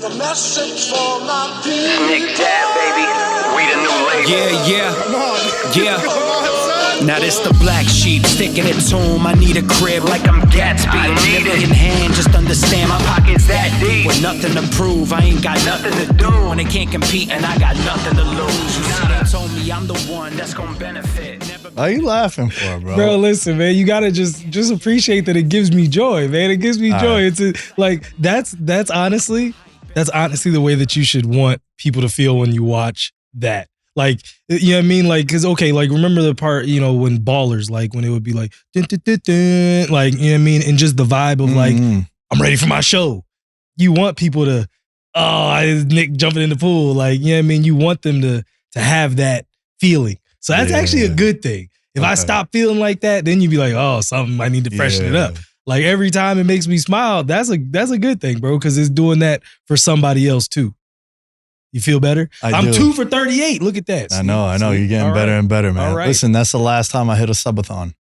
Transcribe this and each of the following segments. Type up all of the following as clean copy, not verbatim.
A message for my people. Nick Dab, baby. We the new label. Yeah. Now this the black sheep, sticking it to him. I need a crib like I'm Gatsby. I need it in hand, just understand my Pockets that deep. with nothing to prove. I ain't got nothing to do. When they can't compete and I got nothing to lose. You see, they told me I'm the one that's gonna benefit. What are you laughing for, bro? Bro, listen, man, you gotta just appreciate that it gives me joy, man. It gives me joy. Right. It's like that's honestly the way that you should want people to feel when you watch that. Like, you know what I mean? Like, cause okay, like remember the part, you know, when Ballers, like when it would be like, dun, dun, dun, dun, like, you know what I mean? And just the vibe of like, I'm ready for my show. You want people to, Nick jumping in the pool. Like, you know what I mean? You want them to have that feeling. So that's actually a good thing. If I stop feeling like that, then you'd be like, oh, something, I need to freshen it up. Like every time it makes me smile, that's a good thing, bro, because it's doing that for somebody else too. You feel better? I'm 2 for 38. Look at that. I know. You're getting better and better, man. All right. Listen, that's the last time I hit a subathon.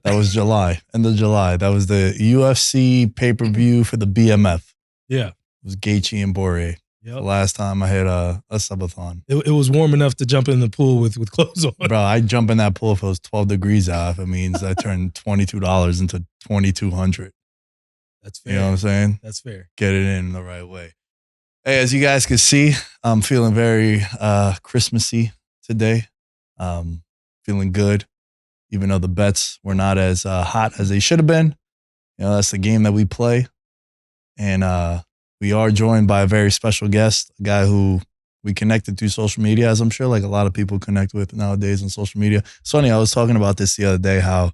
That was July, end of July. That was the UFC pay-per-view for the BMF. Yeah. It was Gaethje and Boré. Yep. The last time I hit a subathon. It was warm enough to jump in the pool with clothes on. Bro, I jump in that pool if it was 12 degrees out. If it means I turned $22 into $2,200. That's fair. You know what I'm saying? That's fair. Get it in the right way. Hey, as you guys can see, I'm feeling very Christmassy today. Feeling good, even though the bets were not as hot as they should have been. You know, that's the game that we play. And we are joined by a very special guest, a guy who we connected through social media, as I'm sure like a lot of people connect with nowadays on social media. It's funny, I was talking about this the other day, how,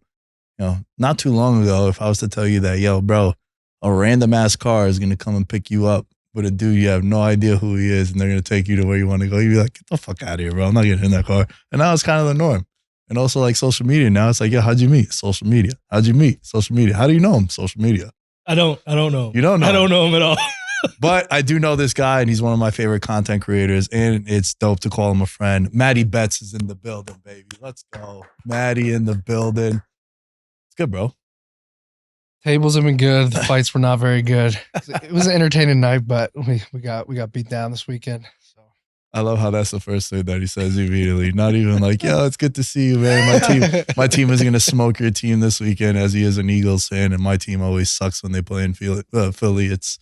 you know, not too long ago, if I was to tell you that, yo, bro, a random ass car is going to come and pick you up with a dude you have no idea who he is, and they're going to take you to where you want to go, you'd be like, get the fuck out of here, bro. I'm not getting in that car. And now it's kind of the norm. And also like social media now, it's like, yo, how'd you meet? Social media. How'd you meet? Social media. How do you know him? Social media. I don't know. You don't know? I don't know him at all. But I do know this guy, and he's one of my favorite content creators, and it's dope to call him a friend. Matty Bets is in the building, baby. Let's go. Matty in the building. It's good, bro. Tables have been good. The fights were not very good. It was an entertaining night, but we got beat down this weekend. So I love how that's the first thing that he says immediately. Not even like, yo, it's good to see you, man. My team is going to smoke your team this weekend, as he is an Eagles fan, and my team always sucks when they play in Philly. It's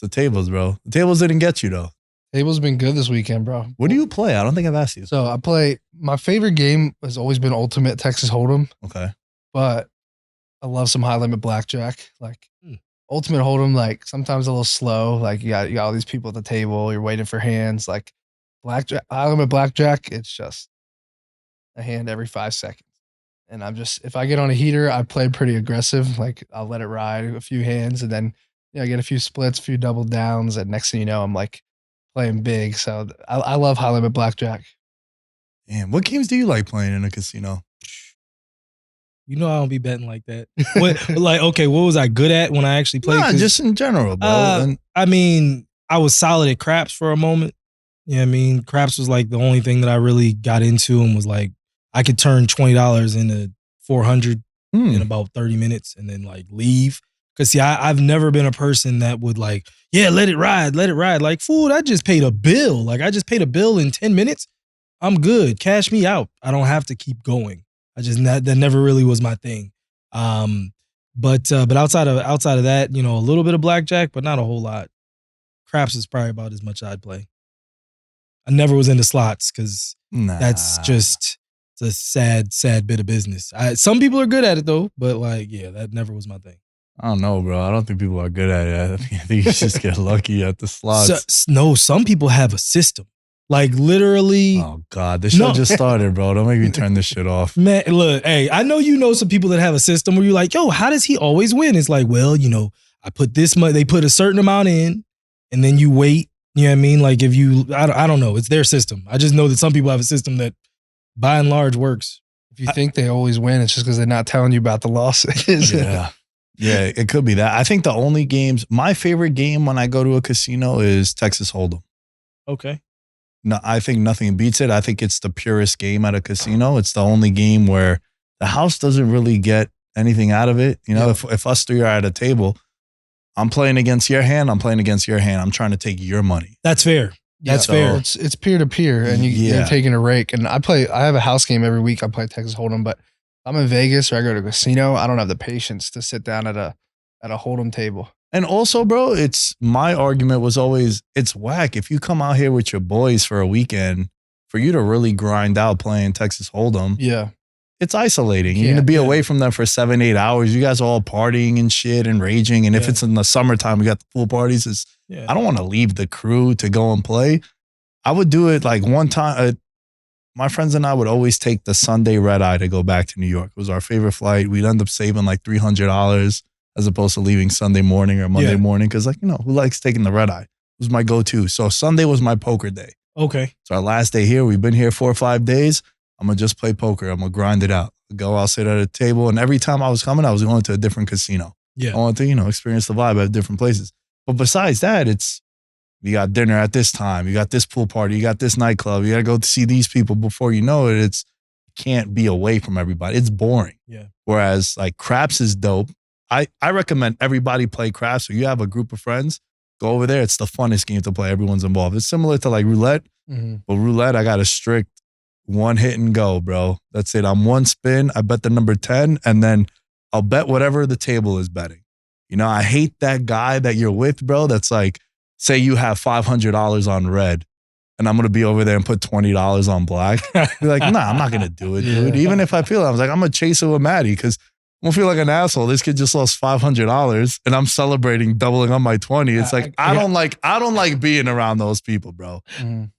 the tables, bro. The tables didn't get you, though. tables been good this weekend, bro. What do you play? I don't think I've asked you. So I play, my favorite game has always been Ultimate Texas Hold'em. Okay. But I love some high limit blackjack. Like Ultimate Hold'em, like sometimes a little slow. Like you got all these people at the table, you're waiting for hands. Like blackjack, high limit blackjack, it's just a hand every 5 seconds. And I'm just, if I get on a heater, I play pretty aggressive. Like I'll let it ride a few hands, and then I get a few splits, a few double downs, and next thing you know, I'm like playing big. So I love high limit blackjack. Damn, what games do you like playing in a casino? You know I don't be betting like that. What was I good at when I actually played? Nah, just in general, bro. I mean, I was solid at craps for a moment. You know what I mean? Craps was like the only thing that I really got into, and was like, I could turn $20 into $400 in about 30 minutes and then like leave. Cause see, I've never been a person that would like, yeah, let it ride. Like, fool, I just paid a bill. Like I just paid a bill in 10 minutes. I'm good. Cash me out. I don't have to keep going. That never really was my thing. But outside of that, you know, a little bit of blackjack, but not a whole lot. Craps is probably about as much I'd play. I never was into slots because that's just, it's a sad bit of business. Some people are good at it though, but like, yeah, that never was my thing. I don't know, bro. I don't think people are good at it. I think you just get lucky at the slots. No, some people have a system. Like literally. Oh God, this show just started, bro. Don't make me turn this shit off. Man, look, hey, I know you know some people that have a system where you're like, yo, how does he always win? It's like, well, you know, I put this much, they put a certain amount in, and then you wait. You know what I mean? Like if you, I don't know, it's their system. I just know that some people have a system that by and large works. If you think they always win, it's just because they're not telling you about the losses. Yeah. Yeah, it could be that. I think the only games, my favorite game when I go to a casino is Texas Hold'em. Okay. No, I think nothing beats it. I think it's the purest game at a casino. It's the only game where the house doesn't really get anything out of it. You know, if us three are at a table, I'm playing against your hand. I'm playing against your hand. I'm trying to take your money. That's fair. That's fair. It's peer to peer, and you're taking a rake. And I have a house game every week. I play Texas Hold'em, but I'm in Vegas or I go to a casino. I don't have the patience to sit down at a Hold'em table. And also, bro, it's my argument was always it's whack if you come out here with your boys for a weekend for you to really grind out playing Texas Hold'em. Yeah. It's isolating. You're going to be away from them for 7-8 hours. You guys are all partying and shit and raging. And if it's in the summertime, we got the pool parties. I don't want to leave the crew to go and play. I would do it like one time. My friends and I would always take the Sunday red eye to go back to New York. It was our favorite flight. We'd end up saving like $300 as opposed to leaving Sunday morning or Monday morning. Cause like, who likes taking the red eye? It was my go-to. So Sunday was my poker day. Okay. So our last day here, we've been here 4 or 5 days. I'm going to just play poker. I'm going to grind it out. I'll sit at a table. And every time I was coming, I was going to a different casino. Yeah. I wanted to, experience the vibe at different places. But besides that, you got dinner at this time. You got this pool party. You got this nightclub. You got to go to see these people before you know it. You can't be away from everybody. It's boring. Yeah. Whereas like craps is dope. I recommend everybody play craps. So you have a group of friends, go over there. It's the funnest game to play. Everyone's involved. It's similar to like roulette. Mm-hmm. But roulette, I got a strict one hit and go, bro. That's it. I'm one spin. I bet the number 10, and then I'll bet whatever the table is betting. I hate that guy that you're with, bro. That's like, say you have $500 on red, and I'm going to be over there and put $20 on black. You're like, nah, I'm not going to do it, dude. Even if I feel it, I was like, I'm going to chase it with Matty because I'm going to feel like an asshole. This kid just lost $500 and I'm celebrating doubling on my 20. It's like, I don't like being around those people, bro.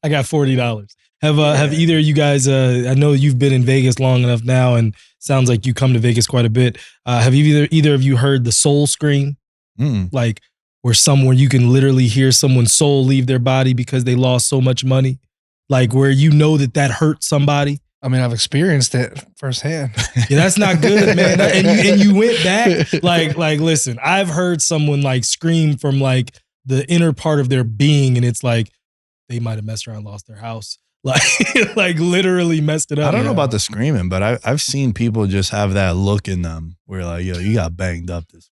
I got $40. Have either of you guys, I know you've been in Vegas long enough now and sounds like you come to Vegas quite a bit. Have either of you heard the soul scream? Like where you can literally hear someone's soul leave their body because they lost so much money? Like where that hurt somebody? I mean, I've experienced it firsthand. Yeah, that's not good, man. And you went back. Like, listen, I've heard someone like scream from like the inner part of their being, and it's like they might have messed around and lost their house. Like literally messed it up. I don't know about the screaming, but I've seen people just have that look in them where like, yo, you got banged up this.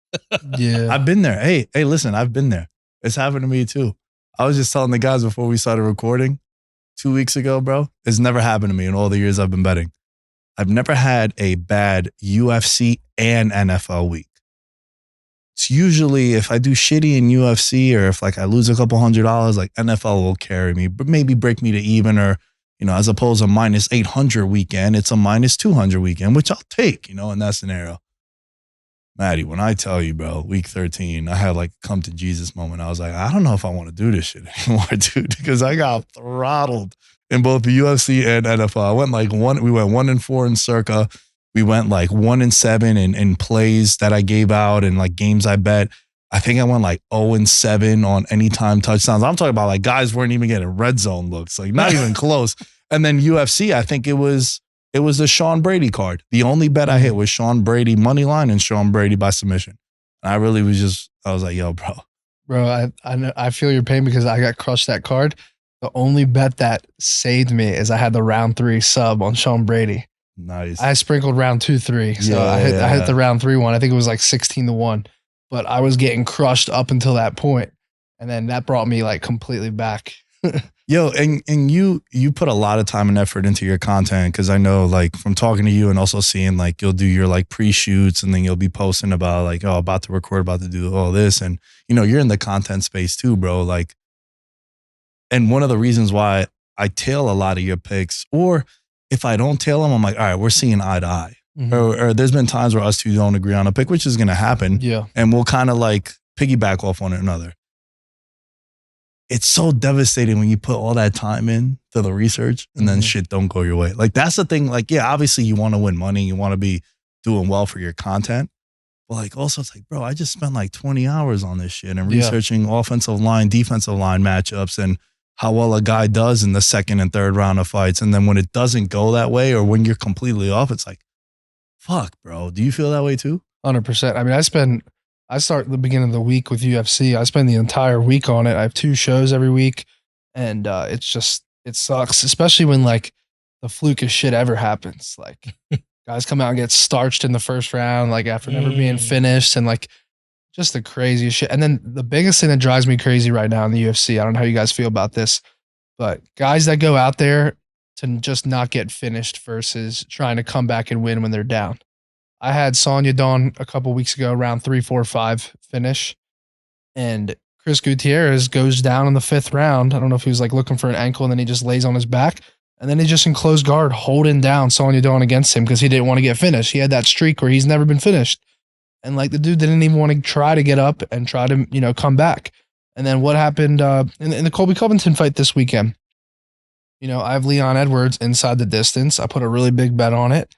Yeah. I've been there. Hey, listen, I've been there. It's happened to me too. I was just telling the guys before we started recording 2 weeks ago, bro. It's never happened to me in all the years I've been betting. I've never had a bad UFC and NFL week. It's usually if I do shitty in UFC or if like I lose a couple $100, like NFL will carry me, but maybe break me to even or, as opposed to minus 800 weekend, it's a minus 200 weekend, which I'll take, in that scenario. Matty, when I tell you, bro, week 13, I had like come to Jesus moment. I was like, I don't know if I want to do this shit anymore, dude, because I got throttled in both the UFC and NFL. I went we went 1-4 in Circa. We went like 1-7 in plays that I gave out and like games I bet. I think I went like 0-7 on anytime touchdowns. I'm talking about like guys weren't even getting red zone looks, like not even close. And then UFC, I think it was the Sean Brady card. The only bet I hit was Sean Brady money line and Sean Brady by submission. And I really was like, yo, bro. Bro, I feel your pain because I got crushed that card. The only bet that saved me is I had the round 3 sub on Sean Brady. Nice. I sprinkled round 2, 3. So I hit the round 3 one. I think it was like 16-1. But I was getting crushed up until that point. And then that brought me like completely back. Yo, and you put a lot of time and effort into your content because I know like from talking to you and also seeing like you'll do your like pre-shoots and then you'll be posting about like, oh, about to record, about to do all this. And, you're in the content space too, bro. Like, and one of the reasons why I tail a lot of your picks, or if I don't tail them, I'm like, all right, we're seeing eye to eye. Mm-hmm. Or there's been times where us two don't agree on a pick, which is going to happen. Yeah. And we'll kind of like piggyback off on another. It's so devastating when you put all that time in to the research and then shit don't go your way. Like that's the thing. Like, yeah, obviously you want to win money. You want to be doing well for your content. But like also it's like, bro, I just spent like 20 hours on this shit and researching offensive line, defensive line matchups and how well a guy does in the second and third round of fights. And then when it doesn't go that way or when you're completely off, it's like, fuck, bro. Do you feel that way too? 100%. I mean, I start the beginning of the week with UFC. I spend the entire week on it. I have 2 shows every week. And it sucks, especially when like the flukest shit ever happens. Like guys come out and get starched in the first round, like after never being finished. And like, just the craziest shit. And then the biggest thing that drives me crazy right now in the UFC, I don't know how you guys feel about this, but guys that go out there to just not get finished versus trying to come back and win when they're down. I had Sonya Dawn a couple weeks ago, round 3, 4, 5 finish. And Chris Gutierrez goes down in the 5th round. I don't know if he was like looking for an ankle and then he just lays on his back. And then he just in close guard holding down Sonya Dawn against him because he didn't want to get finished. He had that streak where he's never been finished. And like the dude didn't even want to try to get up and try to, come back. And then what happened in the Colby Covington fight this weekend? I have Leon Edwards inside the distance. I put a really big bet on it.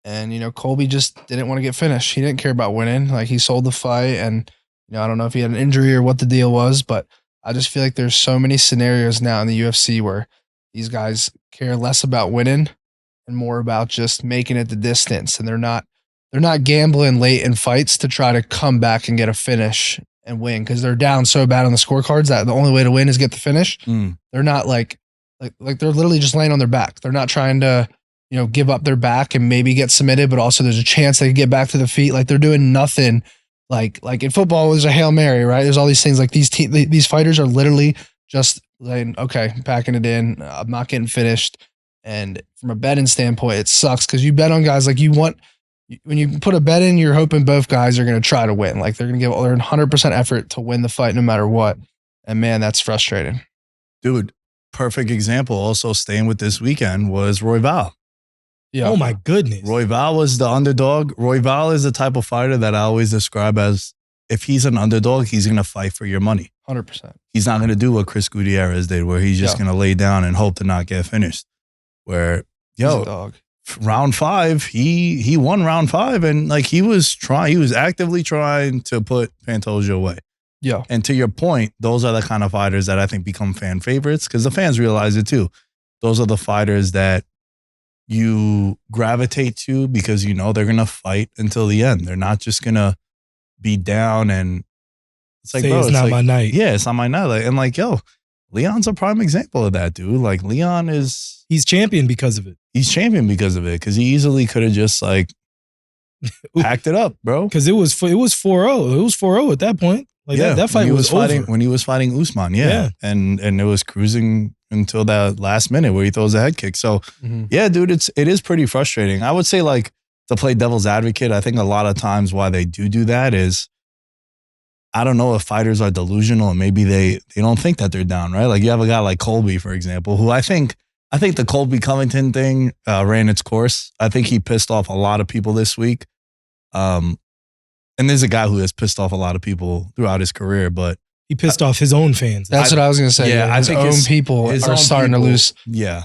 And, Colby just didn't want to get finished. He didn't care about winning. Like he sold the fight and, I don't know if he had an injury or what the deal was, but I just feel like there's so many scenarios now in the UFC where these guys care less about winning and more about just making it the distance. And they're not gambling late in fights to try to come back and get a finish and win because they're down so bad on the scorecards that the only way to win is get the finish. They're not like they're literally just laying on their back. They're not trying to, give up their back and maybe get submitted, but also there's a chance they could get back to the feet. Like they're doing nothing. Like in football, there's a Hail Mary, right? There's all these things like these fighters are literally just like, okay, packing it in. I'm not getting finished. And from a betting standpoint, it sucks because you bet on guys like when you put a bet in, you're hoping both guys are going to try to win. Like they're going to give their 100% effort to win the fight no matter what. And man, that's frustrating. Dude, perfect example. Also staying with this weekend was Royval. Yeah. Oh my goodness. Royval was the underdog. Royval is the type of fighter that I always describe as if he's an underdog, he's going to fight for your money. 100%. He's not going to do what Chris Gutierrez did, where he's just going to lay down and hope to not get finished. Where, round 5, he won round 5 and like he was actively trying to put Pantoja away. Yeah. And to your point, those are the kind of fighters that I think become fan favorites because the fans realize it too. Those are the fighters that you gravitate to because they're going to fight until the end. They're not just going to be down and it's like, bro, it's not my night. Yeah, it's not my night. And like, Leon's a prime example of that, dude. Like Leon he's champion because of it. He's champion because of it because he easily could have just like packed it up, bro. Because it was 4-0. It was 4-0 at that point. Like that fight was over. When he was fighting Usman, yeah. And it was cruising until that last minute where he throws a head kick. So yeah, dude, it is pretty frustrating. I would say like to play devil's advocate, I think a lot of times why they do that is I don't know if fighters are delusional and maybe they don't think that they're down, right? Like you have a guy like Colby, for example, who I think the Colby Covington thing ran its course. I think he pissed off a lot of people this week. And there's a guy who has pissed off a lot of people throughout his career, but he pissed off his own fans. That's what I was going to say. Yeah, I think his own people are starting to lose. Yeah.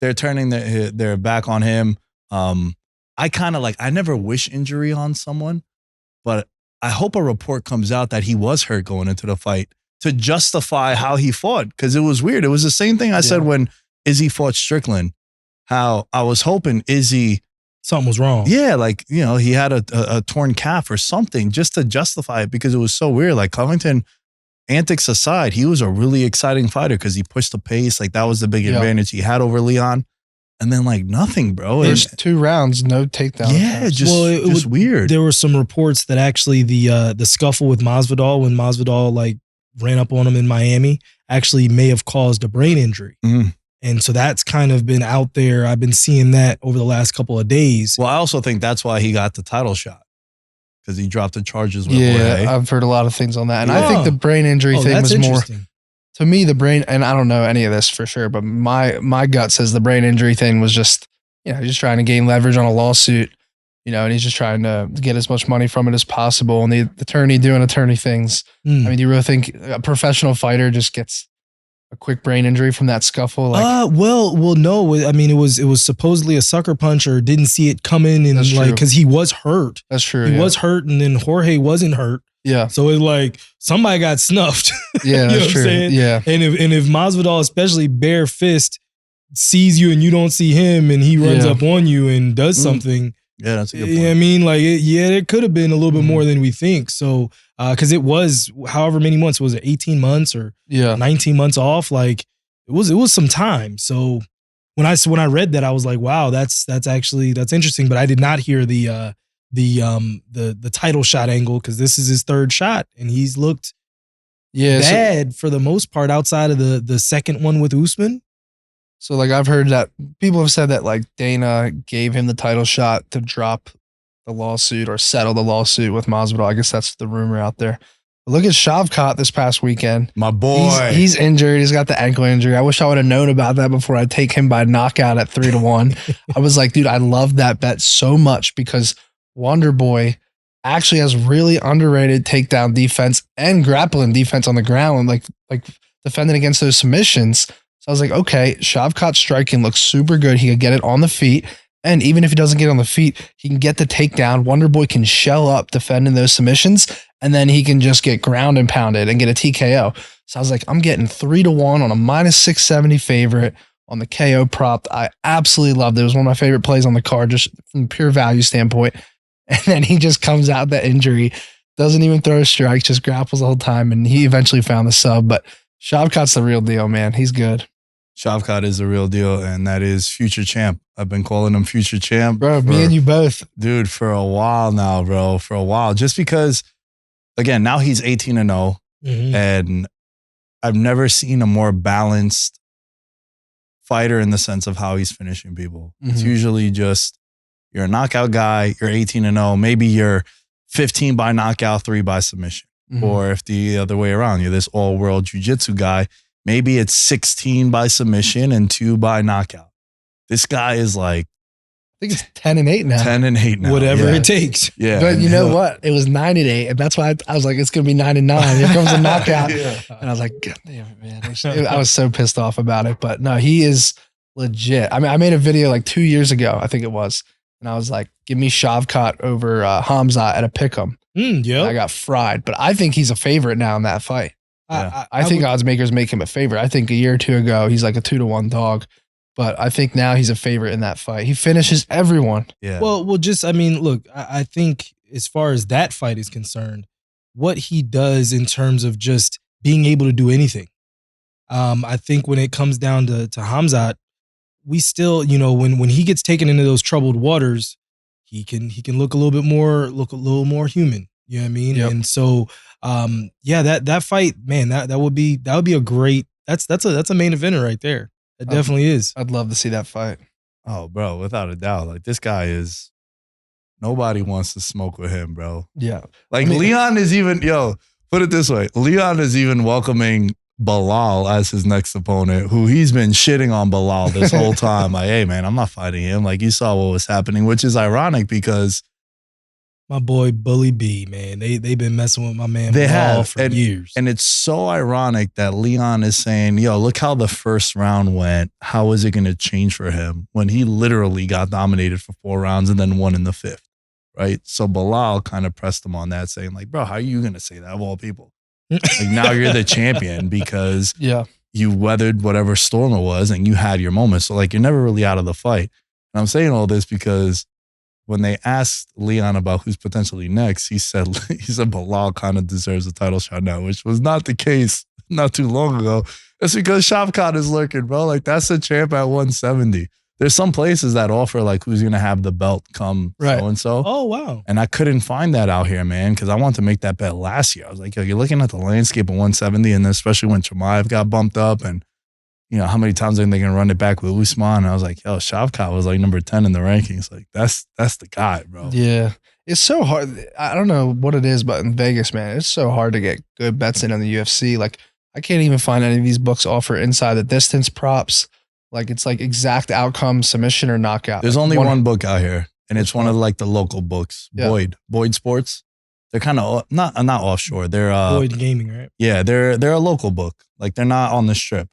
They're turning their back on him. I kind of I never wish injury on someone, but I hope a report comes out that he was hurt going into the fight to justify how he fought. Because it was weird. It was the same thing I said when Izzy fought Strickland, how I was hoping Izzy. Something was wrong. Yeah, he had a torn calf or something just to justify it because it was so weird. Like Covington, antics aside, he was a really exciting fighter because he pushed the pace. Like that was the big advantage he had over Leon. And then nothing, bro. There's 2 rounds, no takedown. Yeah, just weird. There were some reports that actually the scuffle with Masvidal when Masvidal ran up on him in Miami actually may have caused a brain injury. And so that's kind of been out there. I've been seeing that over the last couple of days. Well, I also think that's why he got the title shot because he dropped the charges with Jorge. I've heard a lot of things on that. And I think the brain injury thing was more, to me, the brain, and I don't know any of this for sure, but my gut says the brain injury thing was just, just trying to gain leverage on a lawsuit, and he's just trying to get as much money from it as possible. And the attorney doing attorney things. I mean, do you really think a professional fighter just gets a quick brain injury from that scuffle? Well, no. I mean, it was supposedly a sucker punch or didn't see it coming, and because he was hurt. That's true. He was hurt, and then Jorge wasn't hurt. Yeah. So it's somebody got snuffed. Yeah, that's true. Yeah. And if Masvidal, especially bare fist, sees you and you don't see him, and he runs up on you and does something. Yeah, that's a good point. I mean, it could have been a little bit more than we think. So, because it was however many months, was it 18 months or 19 months off? It was some time. So when I read that, I was like, wow, that's interesting. But I did not hear the the title shot angle because this is his third shot and he's looked bad for the most part outside of the second one with Usman. So like I've heard that people have said that like Dana gave him the title shot to drop the lawsuit or settle the lawsuit with Masvidal. I guess that's the rumor out there. But look at Shavkat this past weekend. My boy. He's injured. He's got the ankle injury. I wish I would have known about that before I take him by knockout at 3-1. I was like, dude, I love that bet so much because Wonder Boy actually has really underrated takedown defense and grappling defense on the ground, like defending against those submissions. So I was like, okay, Shavkat striking looks super good. He could get it on the feet. And even if he doesn't get on the feet, he can get the takedown. Wonder Boy can shell up defending those submissions, and then he can just get ground and pounded and get a TKO. So I was like, I'm getting 3-1 on a -670 favorite on the KO prop. I absolutely loved it. It was one of my favorite plays on the card, just from pure value standpoint. And then he just comes out that injury, doesn't even throw strikes, just grapples the whole time, and he eventually found the sub. But Shavkat's the real deal, man. He's good. Shavkat is the real deal, and that is future champ. I've been calling him future champ. Bro, me and you both. Dude, for a while now, bro. For a while. Just because, again, now he's 18-0, and I've never seen a more balanced fighter in the sense of how he's finishing people. It's usually just, you're a knockout guy, you're 18-0, maybe you're 15 by knockout, 3 by submission. Or if the other way around, you're this all-world jiu-jitsu guy, maybe it's 16 by submission and 2 by knockout. This guy is like, I think it's 10-8 now. 10-8 now. Whatever it takes. Yeah. But you know what? It was 9-8, and that's why I was like, it's going to be 9-9. Here comes a knockout. And I was like, God damn it, man. I was so pissed off about it. But no, he is legit. I mean, I made a video like 2 years ago, I think it was. And I was like, give me Shavkat over Hamza at a pick'em. I got fried. But I think he's a favorite now in that fight. I think odds makers make him a favorite. I think a year or two ago, he's like a 2-1 dog. But I think now he's a favorite in that fight. He finishes everyone. Yeah. Well, just, I mean, look, I think as far as that fight is concerned, what he does in terms of just being able to do anything. I think when it comes down to Hamzat, we still, you know, when he gets taken into those troubled waters, he can look a little more human. You know what I mean? Yep. And so, that fight, man, that would be a great. That's a main eventer right there. It definitely is. I'd love to see that fight. Oh, bro, without a doubt. Like, this guy is, nobody wants to smoke with him, bro. Yeah. Like, Leon is even, put it this way. Leon is even welcoming Bilal as his next opponent, who he's been shitting on Bilal this whole time. Like, hey, man, I'm not fighting him. Like, you saw what was happening, which is ironic because my boy Bully B, man, they've been messing with my man they Bilal have for years. And it's so ironic that Leon is saying, look how the first round went. How is it going to change for him when he literally got dominated for 4 rounds and then won in the 5th, right? So Bilal kind of pressed him on that, saying like, bro, how are you going to say that of all people? Like, now you're the champion because you weathered whatever storm it was and you had your moment. So like, you're never really out of the fight. And I'm saying all this because when they asked Leon about who's potentially next, he said Bilal kind of deserves a title shot now, which was not the case not too long ago. It's because Shavkat is lurking, bro. Like, that's a champ at 170. There's some places that offer like who's going to have the belt come so-and-so. Oh, wow. And I couldn't find that out here, man, because I wanted to make that bet last year. I was like, you're looking at the landscape of 170, and then especially when Chimaev got bumped up and, how many times are they going to run it back with Usman? And I was like, Shavkat was like number 10 in the rankings. Like, that's the guy, bro. Yeah. It's so hard. I don't know what it is, but in Vegas, man, it's so hard to get good bets in on the UFC. Like, I can't even find any of these books offer inside the distance props. Like, it's like exact outcome, submission or knockout. There's only one book out here, and it's one of like the local books. Yeah. Boyd Sports. They're kind of not offshore. They're Boyd Gaming, right? Yeah, they're a local book. Like, they're not on the strip.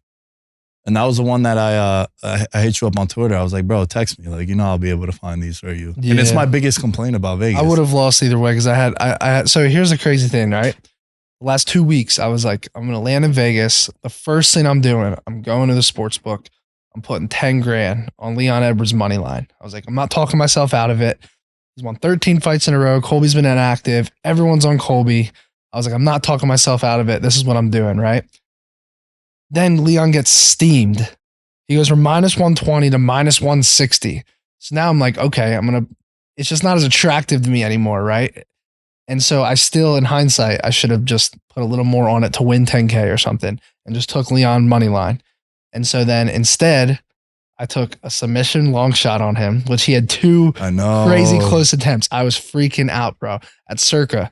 And that was the one that I hit you up on Twitter. I was like, bro, text me. Like, I'll be able to find these for you. Yeah. And it's my biggest complaint about Vegas. I would have lost either way because I had. So here's the crazy thing, right? The last 2 weeks, I was like, I'm going to land in Vegas. The first thing I'm doing, I'm going to the Sportsbook. I'm putting 10 grand on Leon Edwards' money line. I was like, I'm not talking myself out of it. He's won 13 fights in a row. Colby's been inactive. Everyone's on Colby. I was like, I'm not talking myself out of it. This is what I'm doing, right? Then Leon gets steamed. He goes from -120 to -160. So now I'm like, okay, I'm going to it's just not as attractive to me anymore, right? And so I still, in hindsight, I should have just put a little more on it to win 10K or something and just took Leon money line. And so then instead, I took a submission long shot on him, which he had 2 crazy close attempts. I was freaking out, bro. At Circa,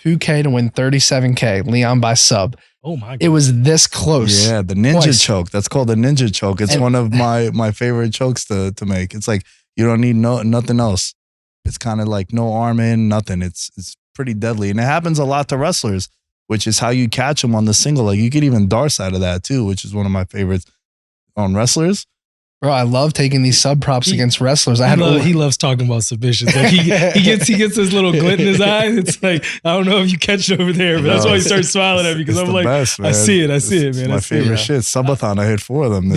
2K to win 37K, Leon by sub. Oh my God. It was this close. Yeah, the ninja choke. That's called the ninja choke. It's one of my favorite chokes to make. It's like you don't need nothing else. It's kind of like no arm in, nothing. It's pretty deadly. And it happens a lot to wrestlers, which is how you catch them on the single. Like you get even Dais out of that too, which is one of my favorites on wrestlers. Bro, I love taking these sub props against wrestlers. He loves talking about submissions. Like he gets this little glint in his eye. It's like, I don't know if you catch it over there, but that's why he starts smiling at me because I'm like, best, I see it, man. My favorite shit. Subathon, I hit 4 of them.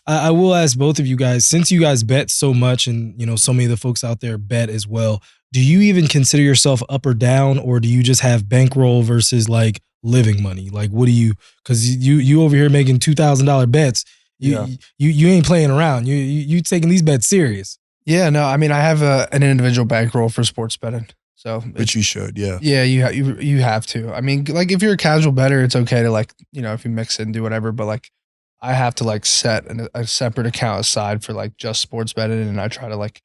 I will ask both of you guys, since you guys bet so much and you know so many of the folks out there bet as well, do you even consider yourself up or down, or do you just have bankroll versus like living money? Like what do you, because you over here making $2,000 bets. You ain't playing around. You taking these bets serious. Yeah, no, I mean I have an individual bankroll for sports betting. So which you should, yeah. Yeah, you have to. I mean, like if you're a casual bettor, it's okay to like, you know, if you mix it and do whatever, but like I have to like set a separate account aside for like just sports betting, and I try to like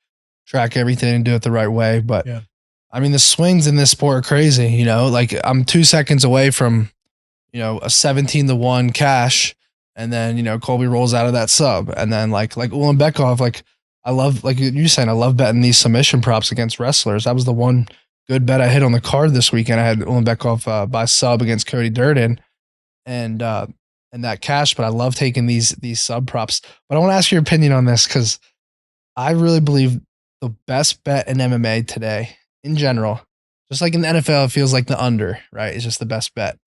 track everything and do it the right way. But yeah. I mean the swings in this sport are crazy, you know, like I'm 2 seconds away from, you know, a 17-1 cash. And then, you know, Colby rolls out of that sub. And then like Ulanbekov, like I love, like you saying, I love betting these submission props against wrestlers. That was the one good bet I hit on the card this weekend. I had Ulanbekov by sub against Cody Durden and that cash, but I love taking these sub props. But I want to ask your opinion on this because I really believe the best bet in MMA today in general, just like in the NFL, it feels like the under, right? It's just the best bet.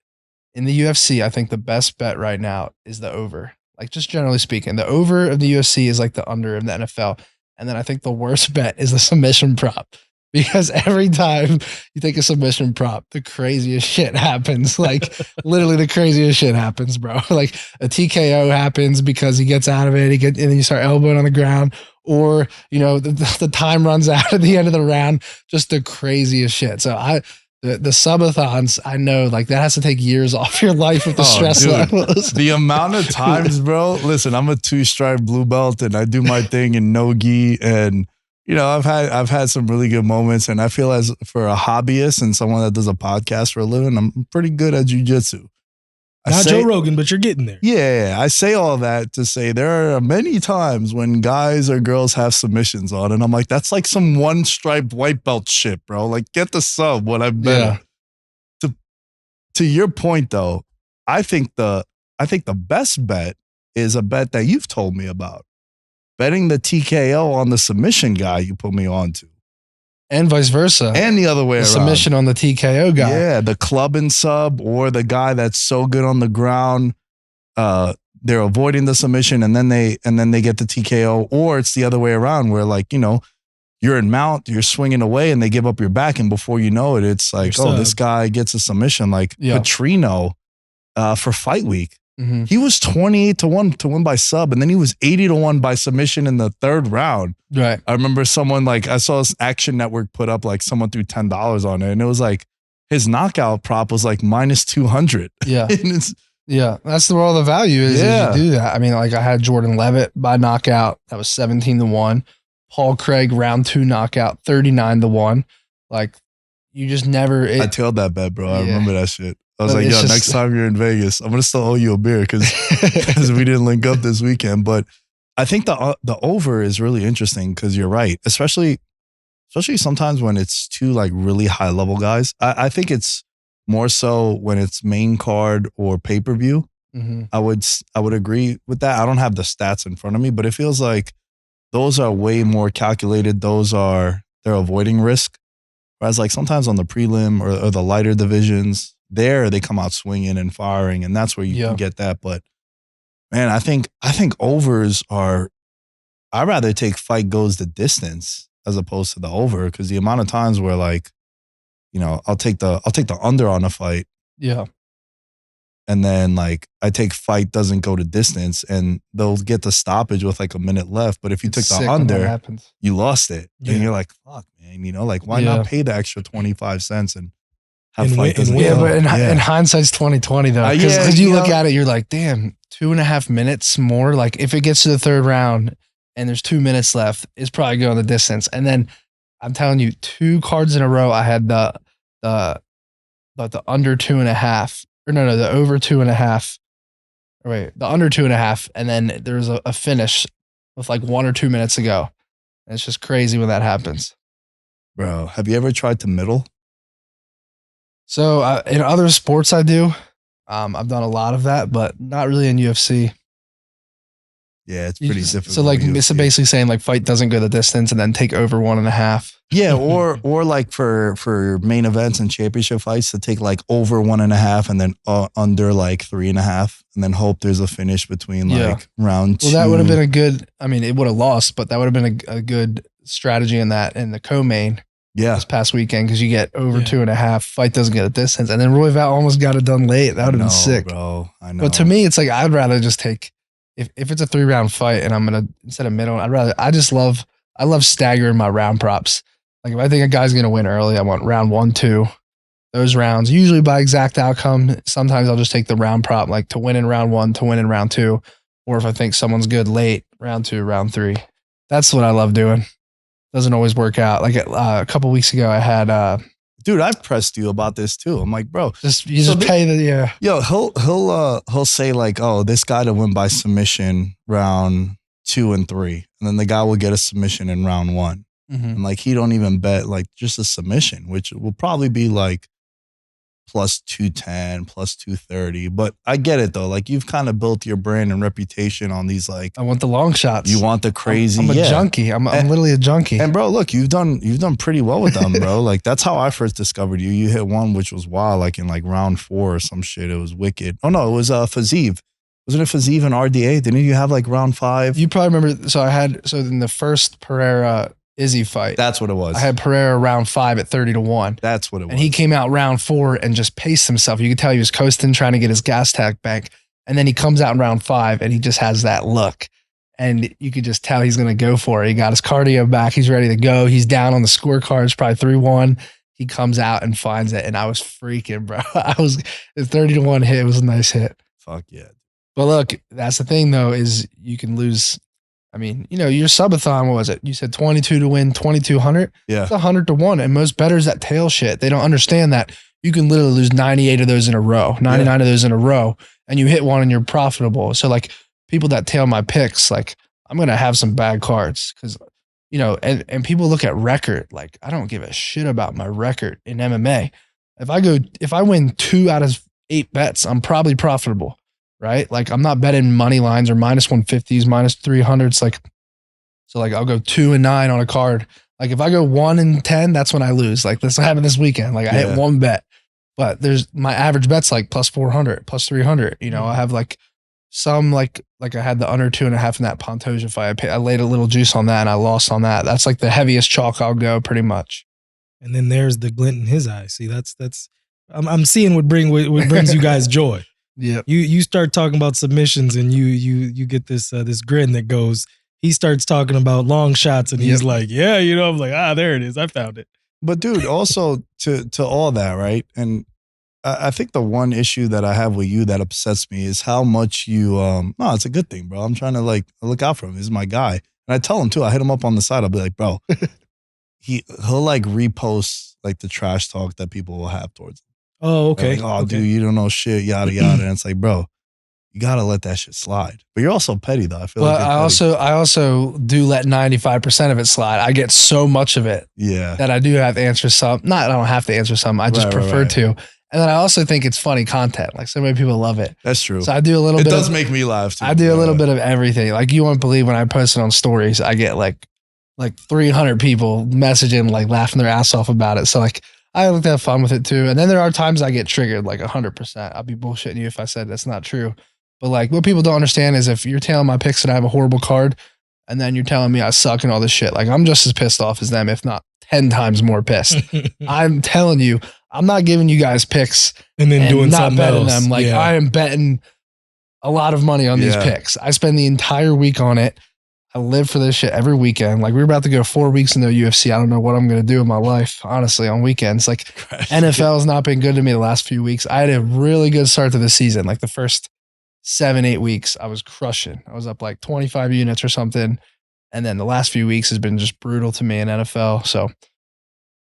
In the UFC, I think the best bet right now is the over. Like just generally speaking, the over of the UFC is like the under of the NFL. And then I think the worst bet is the submission prop. Because every time you take a submission prop, the craziest shit happens. Like literally the craziest shit happens, bro. Like a TKO happens because he gets out of it, and then you start elbowing on the ground. Or, you know, the time runs out at the end of the round. Just the craziest shit. So the subathons, I know, like that has to take years off your life with the stress levels. The amount of times, bro. Listen, I'm a 2-stripe blue belt, and I do my thing in no gi, and you know, I've had some really good moments, and I feel as for a hobbyist and someone that does a podcast for a living, I'm pretty good at jiu-jitsu. Not Joe Rogan, but you're getting there. Yeah, I say all that to say there are many times when guys or girls have submissions on, and I'm like, that's like some 1-stripe white belt shit, bro. Like, get the sub when I've bet. Yeah. To your point, though, I think the best bet is a bet that you've told me about. Betting the TKO on the submission guy you put me on to. And vice versa. And the other way around. Submission on the TKO guy. Yeah, the club and sub, or the guy that's so good on the ground, they're avoiding the submission and then they get the TKO. Or it's the other way around where, like, you know, you're in mount, you're swinging away and they give up your back, and before you know it, it's like, this guy gets a submission. Like Petrino for Fight Week. Mm-hmm. He was 28-1 to win by sub, and then he was 80-1 by submission in the 3rd round. Right. I remember someone, like, I saw this Action Network put up, like, someone threw $10 on it, and it was like his knockout prop was like -200. Yeah. Yeah. That's where all the value is you do that. I mean, like I had Jordan Levitt by knockout. That was 17-1. Paul Craig round 2 knockout, 39-1. Like you just never. I tailed that bet, bro. I remember that shit. I was like, yo, next time you're in Vegas, I'm going to still owe you a beer because we didn't link up this weekend. But I think the over is really interesting because you're right, especially sometimes when it's 2 like really high level guys. I think it's more so when it's main card or pay-per-view. Mm-hmm. I would agree with that. I don't have the stats in front of me, but it feels like those are way more calculated. They're avoiding risk. Whereas like sometimes on the prelim or the lighter divisions, they come out swinging and firing, and that's where you can get that. But man, I think overs are. I'd rather take fight goes the distance as opposed to the over, because the amount of times where, like, you know, I'll take the under on a fight. Yeah. And then like I take fight doesn't go to distance, and they'll get the stoppage with like a minute left. But if you took the under, you lost it. And you're like, fuck, man, you know, like why not pay the extra 25 cents and have fight doesn't Yeah, go? but in hindsight's 2020 though. Because you look at it, you're like, damn, 2.5 minutes more. Like if it gets to the third round and there's 2 minutes left, it's probably going the distance. And then I'm telling you, 2 cards in a row, I had the under 2.5. Or no, the over 2.5. Wait, the under 2.5. And then there's a finish with like 1 or 2 minutes ago. And it's just crazy when that happens. Bro, have you ever tried to middle? So in other sports I do. I've done a lot of that, but not really in UFC. Yeah, it's pretty difficult. So like it's basically saying like fight doesn't go the distance and then take over 1.5. Yeah, or like for main events and championship fights to take like over 1.5 and then under like 3.5 and then hope there's a finish between like round 2. Well, that would have been a good. I mean, it would have lost, but that would have been a good strategy in the co-main. Yeah, this past weekend because you get over 2.5. Fight doesn't get a distance, and then Roy Val almost got it done late. That would have been sick, bro. I know. But to me, it's like I'd rather just take if it's a 3-round fight and I'm gonna instead of middle. I love staggering my round props. Like if I think a guy's gonna win early, I want round 1, 2. Those rounds usually by exact outcome. Sometimes I'll just take the round prop like to win in round 1, to win in round 2, or if I think someone's good late, round 2, round 3. That's what I love doing. Doesn't always work out. Like a couple weeks ago, I had dude, I pressed you about this too. I'm like, bro, just pay the Yo, he'll say like, oh, this guy to win by submission round 2 and 3, and then the guy will get a submission in round 1, and like he don't even bet like just a submission, which will probably be like plus 210, plus 230. But I get it though. Like you've kind of built your brand and reputation on these like. I want the long shots. You want the crazy. I'm a junkie. I'm literally a junkie. And bro, look, you've done pretty well with them, bro. Like that's how I first discovered you. You hit one which was wild, like in like round 4 or some shit. It was wicked. Oh no, it was Fazeev. Wasn't it Fazeev and RDA? Didn't you have like round 5? You probably remember. So in the first Pereira Izzy fight. That's what it was. I had Pereira round 5 at 30-1. That's what it was. And he came out round 4 and just paced himself. You could tell he was coasting, trying to get his gas tank back. And then he comes out in round 5 and he just has that look. And you could just tell he's going to go for it. He got his cardio back. He's ready to go. He's down on the scorecards, probably 3-1. He comes out and finds it. And I was freaking, bro. The 30-1 hit. It was a nice hit. Fuck yeah. But look, that's the thing though, is you can lose. I mean, you know, your subathon, what was it? You said 22 to win 2,200. Yeah. It's 100 to 1. And most bettors that tail shit, they don't understand that you can literally lose 98 of those in a row, 99 of those in a row, and you hit one and you're profitable. So like people that tail my picks, like I'm going to have some bad cards because, you know, and people look at record. Like I don't give a shit about my record in MMA. If I win 2 out of 8 bets, I'm probably profitable. Right? Like I'm not betting money lines or minus 150s, minus 300s. Like, so like I'll go 2 and 9 on a card. Like if I go 1 and 10, that's when I lose. Like this happened this weekend. Like I hit one bet, but there's my average bet's like plus 400, plus 300. You know, I have like some like I had the under 2.5 in that Pantoja fight. I laid a little juice on that and I lost on that. That's like the heaviest chalk I'll go pretty much. And then there's the glint in his eye. See, that's I'm seeing what brings you guys joy. Yeah, you start talking about submissions and you get this this grin that goes. He starts talking about long shots and he's like, yeah, you know, I'm like, there it is, I found it. But dude, also to all that, right? And I think the one issue that I have with you that upsets me is how much you. No, it's a good thing, bro. I'm trying to like look out for him. He's my guy, and I tell him too. I hit him up on the side. I'll be like, bro, he'll like repost like the trash talk that people will have towards him. Oh, okay. Like, okay. Dude, you don't know shit, yada yada. And it's like, bro, you gotta let that shit slide. But you're also petty though. I feel like I also do let 95% of it slide. I get so much of it. Yeah. That I do have to answer some. I don't have to answer some. I just prefer to. And then I also think it's funny content. Like so many people love it. That's true. So I do a little bit. It does make me laugh too. I do a little bit of everything. Like you won't believe when I post it on stories, I get like 300 people messaging, like laughing their ass off about it. So like I like to have fun with it too. And then there are times I get triggered like 100%. I'll be bullshitting you if I said that's not true. But like what people don't understand is if you're telling my picks that I have a horrible card and then you're telling me I suck and all this shit, like I'm just as pissed off as them, if not 10 times more pissed. I'm telling you, I'm not giving you guys picks and then doing not something betting else. them. Like Yeah. I am betting a lot of money on these picks. I spend the entire week on it. I live for this shit every weekend. Like we're about to go 4 weeks into UFC. I don't know what I'm going to do in my life, honestly, on weekends. Like NFL has not been good to me the last few weeks. I had a really good start to the season. Like the first 7-8 weeks, I was crushing. I was up like 25 units or something. And then the last few weeks has been just brutal to me in NFL. So,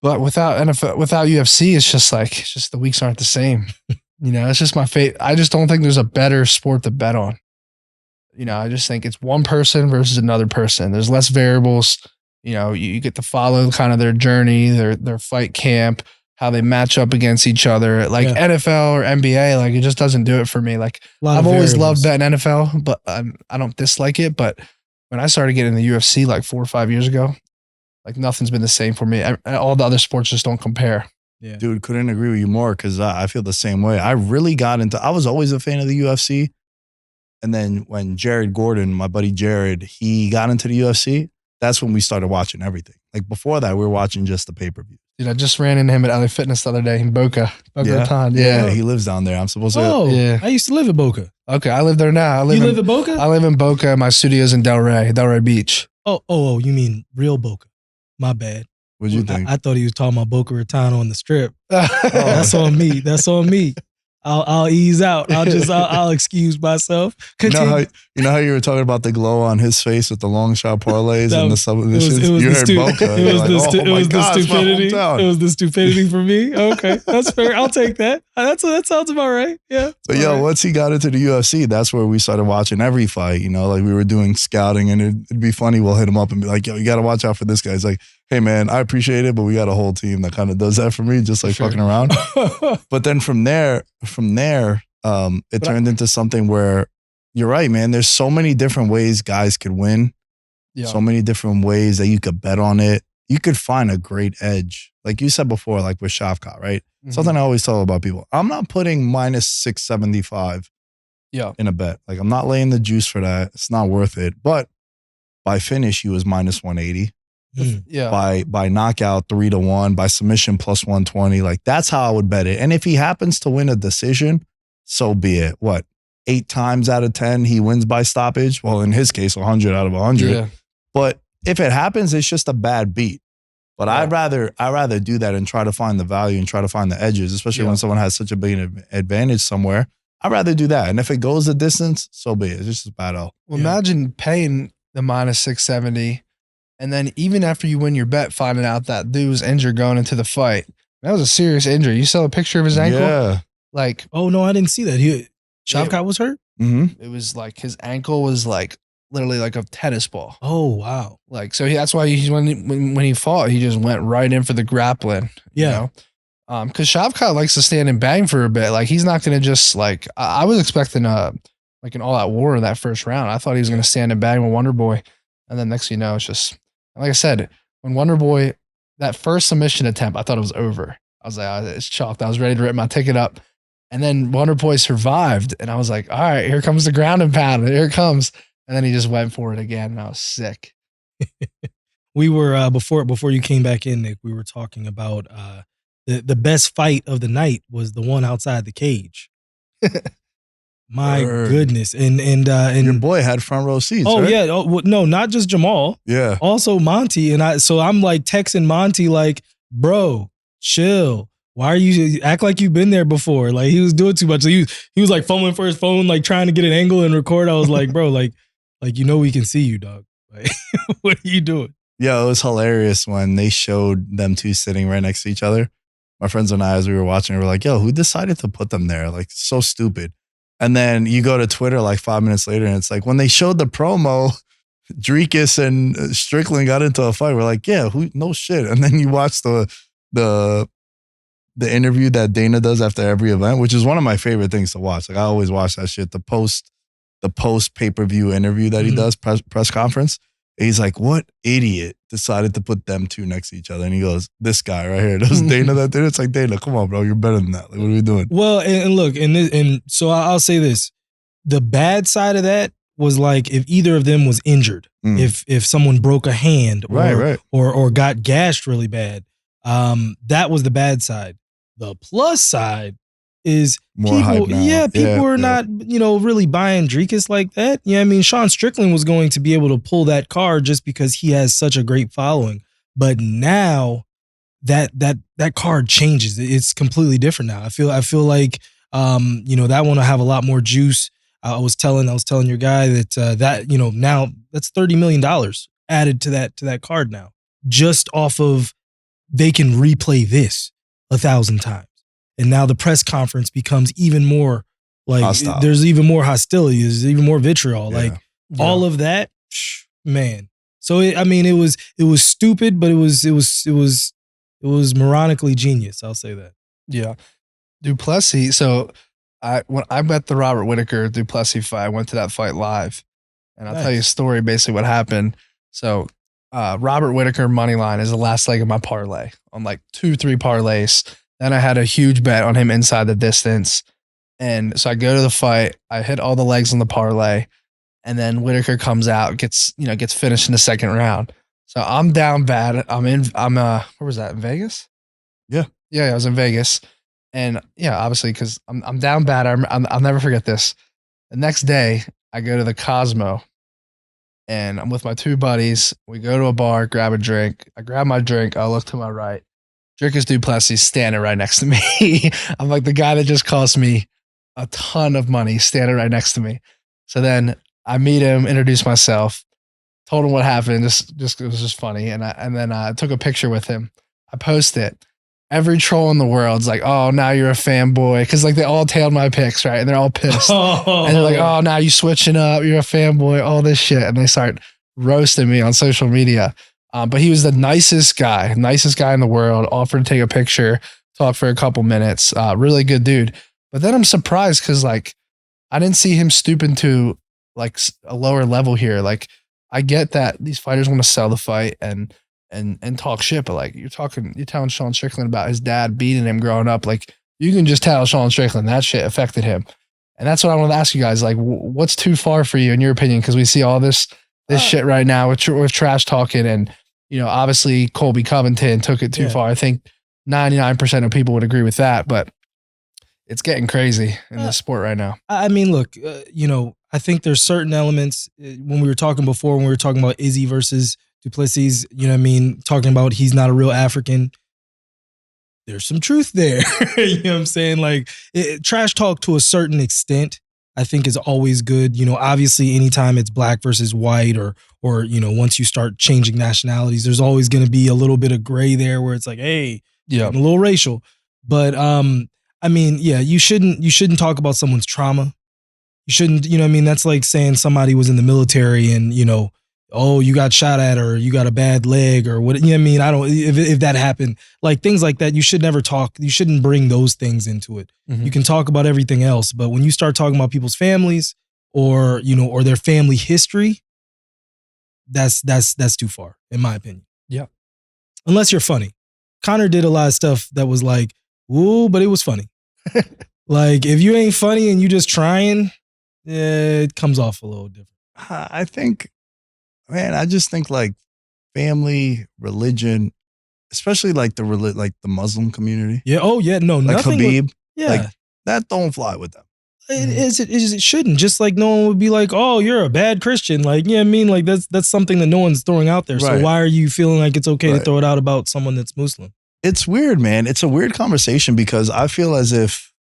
but without UFC, it's just the weeks aren't the same. It's just my fate. I just don't think there's a better sport to bet on. I just think it's one person versus another person. There's less variables. You get to follow kind of their journey, their fight camp, how they match up against each other. Like NFL or NBA, like it just doesn't do it for me. Like I've always loved betting NFL, but I don't dislike it. But when I started getting the UFC like 4 or 5 years ago, like nothing's been the same for me. All the other sports just don't compare. Yeah. Dude, couldn't agree with you more because I feel the same way. I was always a fan of the UFC. And then when Jared Gordon, my buddy Jared, he got into the UFC, that's when we started watching everything. Like before that, we were watching just the pay-per-view. Dude, I just ran into him at LA Fitness the other day in Boca Raton. Yeah, he lives down there. I'm supposed to. Oh, yeah. I used to live in Boca. Okay, I live there now. You live in Boca? I live in Boca. My studio's in Delray Beach. Oh, you mean real Boca. My bad. What'd you think? I thought he was talking about Boca Raton on the strip. That's on me. I'll ease out. I'll excuse myself. You know how you were talking about the glow on his face with the long shot parlays and the submissions? You heard Boca. It was the stupidity. It was the stupidity for me. Okay, that's fair. I'll take that. That sounds about right. Yeah. But once he got into the UFC, that's where we started watching every fight. Like we were doing scouting, and it'd be funny. We'll hit him up and be like, "Yo, you got to watch out for this guy." He's like, "Hey man, I appreciate it, but we got a whole team that kind of does that for me, just like fucking around." But then from there, it turned into something where you're right, man. There's so many different ways guys could win. Yeah. So many different ways that you could bet on it. You could find a great edge. Like you said before, like with Shavkat, right? Mm-hmm. Something I always tell about people. I'm not putting minus 675 in a bet. Like I'm not laying the juice for that. It's not worth it. But by finish, he was minus 180. Yeah. By knockout 3-1, by submission plus 120. Like that's how I would bet it. And if he happens to win a decision, so be it. 8 times out of 10 he wins by stoppage? Well, in his case, 100 out of 100. Yeah. But if it happens, it's just a bad beat. But I'd rather do that and try to find the value and try to find the edges, especially when someone has such a big advantage somewhere. I'd rather do that. And if it goes the distance, so be it. It's just a battle. Well, imagine paying the minus 670. And then even after you win your bet, finding out that dude was injured going into the fight. That was a serious injury. You saw a picture of his ankle? Yeah. Like, oh no, I didn't see that. Shavkat was hurt? Mm-hmm. It was like his ankle was like literally like a tennis ball. Oh wow. Like so that's why when he fought, he just went right in for the grappling. Yeah. Because Shavkat likes to stand and bang for a bit. Like he's not gonna just like I was expecting like an all-out war in that first round. I thought he was gonna stand and bang with Wonder Boy. And then next thing you know, it's just like I said, when Wonder Boy, that first submission attempt, I thought it was over. I was like, it's chalked. I was ready to rip my ticket up. And then Wonder Boy survived. And I was like, all right, here comes the ground and pound. Here it comes. And then he just went for it again. And I was sick. We were, before you came back in, Nick, we were talking about the best fight of the night was the one outside the cage. My goodness. And your boy had front row seats. Oh, right? yeah. Oh, no, not just Jamal. Yeah. Also Monty. So I'm like texting Monty, like, bro, chill. Why are you act like you've been there before? Like he was doing too much. So he was like fumbling for his phone, like trying to get an angle and record. I was like, bro, like we can see you, dog. Like, what are you doing? Yeah, it was hilarious when they showed them two sitting right next to each other. My friends and I, as we were watching, we were like, yo, who decided to put them there? Like, so stupid. And then you go to Twitter like 5 minutes later and it's like, when they showed the promo, Drekus and Strickland got into a fight. We're like, yeah, no shit. And then you watch the interview that Dana does after every event, which is one of my favorite things to watch. Like I always watch that shit. The post pay-per-view interview that he does, press conference. He's like, what idiot decided to put them two next to each other? And he goes, this guy right here. That was Dana that did it. It's like, Dana, come on, bro. You're better than that. Like, what are we doing? Well, and look, and so I'll say this. The bad side of that was like if either of them was injured, if someone broke a hand or got gashed really bad, that was the bad side. The plus side is More hype people, now. people are not, really buying Dricus like that. Yeah, I mean, Sean Strickland was going to be able to pull that card just because he has such a great following. But now that card changes. It's completely different now. I feel like that one will have a lot more juice. I was telling your guy that now that's $30 million added to that card now, just off of they can replay this 1,000 times. And now the press conference becomes even more like hostile. There's even more hostility. There's even more vitriol. All of that, man. So it was stupid, but it was moronically genius. I'll say that. Yeah, Duplessis. So when I bet the Robert Whittaker Duplessis fight, I went to that fight live, and I'll tell you a story. Basically, what happened. So Robert Whittaker money line is the last leg of my parlay on like 2-3 parlays. Then I had a huge bet on him inside the distance. And so I go to the fight, I hit all the legs on the parlay, and then Whittaker comes out, gets finished in the second round. So I'm down bad. Where was that, in Vegas? Yeah, I was in Vegas. And yeah, obviously, because I'm down bad. I'll never forget this. The next day, I go to the Cosmo, and I'm with my two buddies. We go to a bar, grab a drink. I grab my drink. I look to my right. Dricus Duplessis standing right next to me. I'm like, the guy that just cost me a ton of money standing right next to me. So then I meet him, introduce myself, told him what happened. It was just funny. And then I took a picture with him. I post it. Every troll in the world's like, oh, now you're a fanboy. Cause like they all tailed my pics, right? And they're all pissed. And they're like, oh, now you switching up. You're a fanboy, all this shit. And they start roasting me on social media. But he was the nicest guy in the world, offered to take a picture, talk for a couple minutes. Really good dude. But then I'm surprised because like I didn't see him stooping to like a lower level here. Like I get that these fighters want to sell the fight and talk shit, but like you're telling Sean Strickland about his dad beating him growing up. Like you can just tell Sean Strickland that shit affected him. And that's what I want to ask you guys. Like what's too far for you in your opinion? Because we see all this shit right now with trash talking and, obviously Colby Covington took it too far. I think 99% of people would agree with that, but it's getting crazy in this sport right now. I mean, look, I think there's certain elements when we were talking about Izzy versus Duplessis, talking about he's not a real African. There's some truth there. You know what I'm saying? Like trash talk to a certain extent, I think is always good. Obviously anytime it's black versus white or once you start changing nationalities, there's always going to be a little bit of gray there where it's like, hey, a little racial. But you shouldn't talk about someone's trauma. You shouldn't, that's like saying somebody was in the military and, oh, you got shot at or you got a bad leg or what, I don't, if that happened, like things like that, you should never talk. You shouldn't bring those things into it. Mm-hmm. You can talk about everything else, but when you start talking about people's families or their family history, that's too far, in my opinion. Yeah. Unless you're funny. Conor did a lot of stuff that was like, ooh, but it was funny. Like if you ain't funny and you just trying, it comes off a little different. I just think like family, religion, especially like the Muslim community. Yeah. Oh yeah. No, like nothing. Khabib. Like that don't fly with them. It shouldn't. Just like no one would be like, oh, you're a bad Christian. Like, like that's something that no one's throwing out there. Right. So why are you feeling like it's okay to throw it out about someone that's Muslim? It's weird, man. It's a weird conversation because I feel as if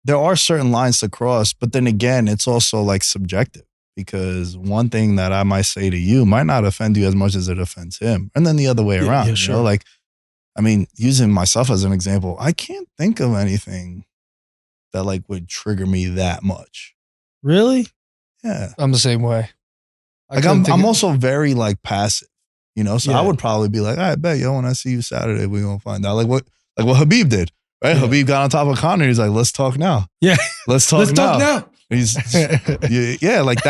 there are certain lines to cross, but then again, it's also like subjective because one thing that I might say to you might not offend you as much as it offends him. And then the other way around, yeah, sure. Using myself as an example, I can't think of anything that like would trigger me that much. Really? Yeah. I'm the same way. I'm also very like passive, so I would probably be like, all right, bet, when I see you Saturday, we're going to find out like what Khabib did, right? Yeah. Khabib got on top of Conor. He's like, let's talk now. Yeah. Let's talk now. He's like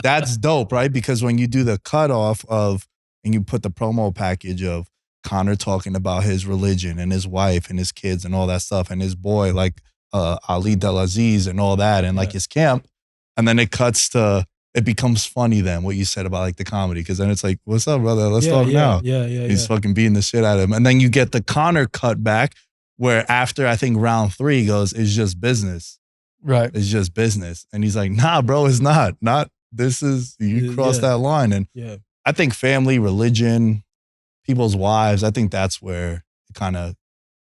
that's dope, right? Because when you do the cutoff and you put the promo package of Conor talking about his religion and his wife and his kids and all that stuff and his boy, like, Ali Delaziz and all that and like his camp. And then it cuts to, it becomes funny then what you said about like the comedy. Cause then it's like, what's up, brother? Let's talk now. Yeah. He's fucking beating the shit out of him. And then you get the Conor cut back Where after I think round 3 he goes, it's just business. Right. It's just business. And he's like, nah, bro, it's not. This is, you cross that line. And I think family, religion, people's wives, I think that's where it kind of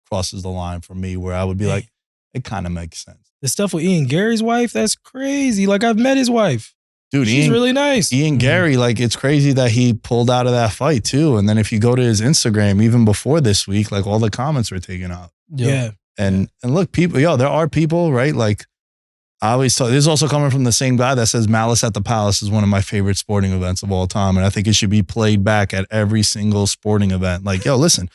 crosses the line for me, where I would be like, it kind of makes sense. The stuff with Ian Gary's wife, that's crazy. Like, I've met his wife. Dude, she's really nice. Ian Gary, like, it's crazy that he pulled out of that fight too. And then if you go to his Instagram, even before this week, like all the comments were taken out. Yeah. And look, people, there are people, right? Like, I always thought, this is also coming from the same guy that says Malice at the Palace is one of my favorite sporting events of all time. And I think it should be played back at every single sporting event. Like, listen,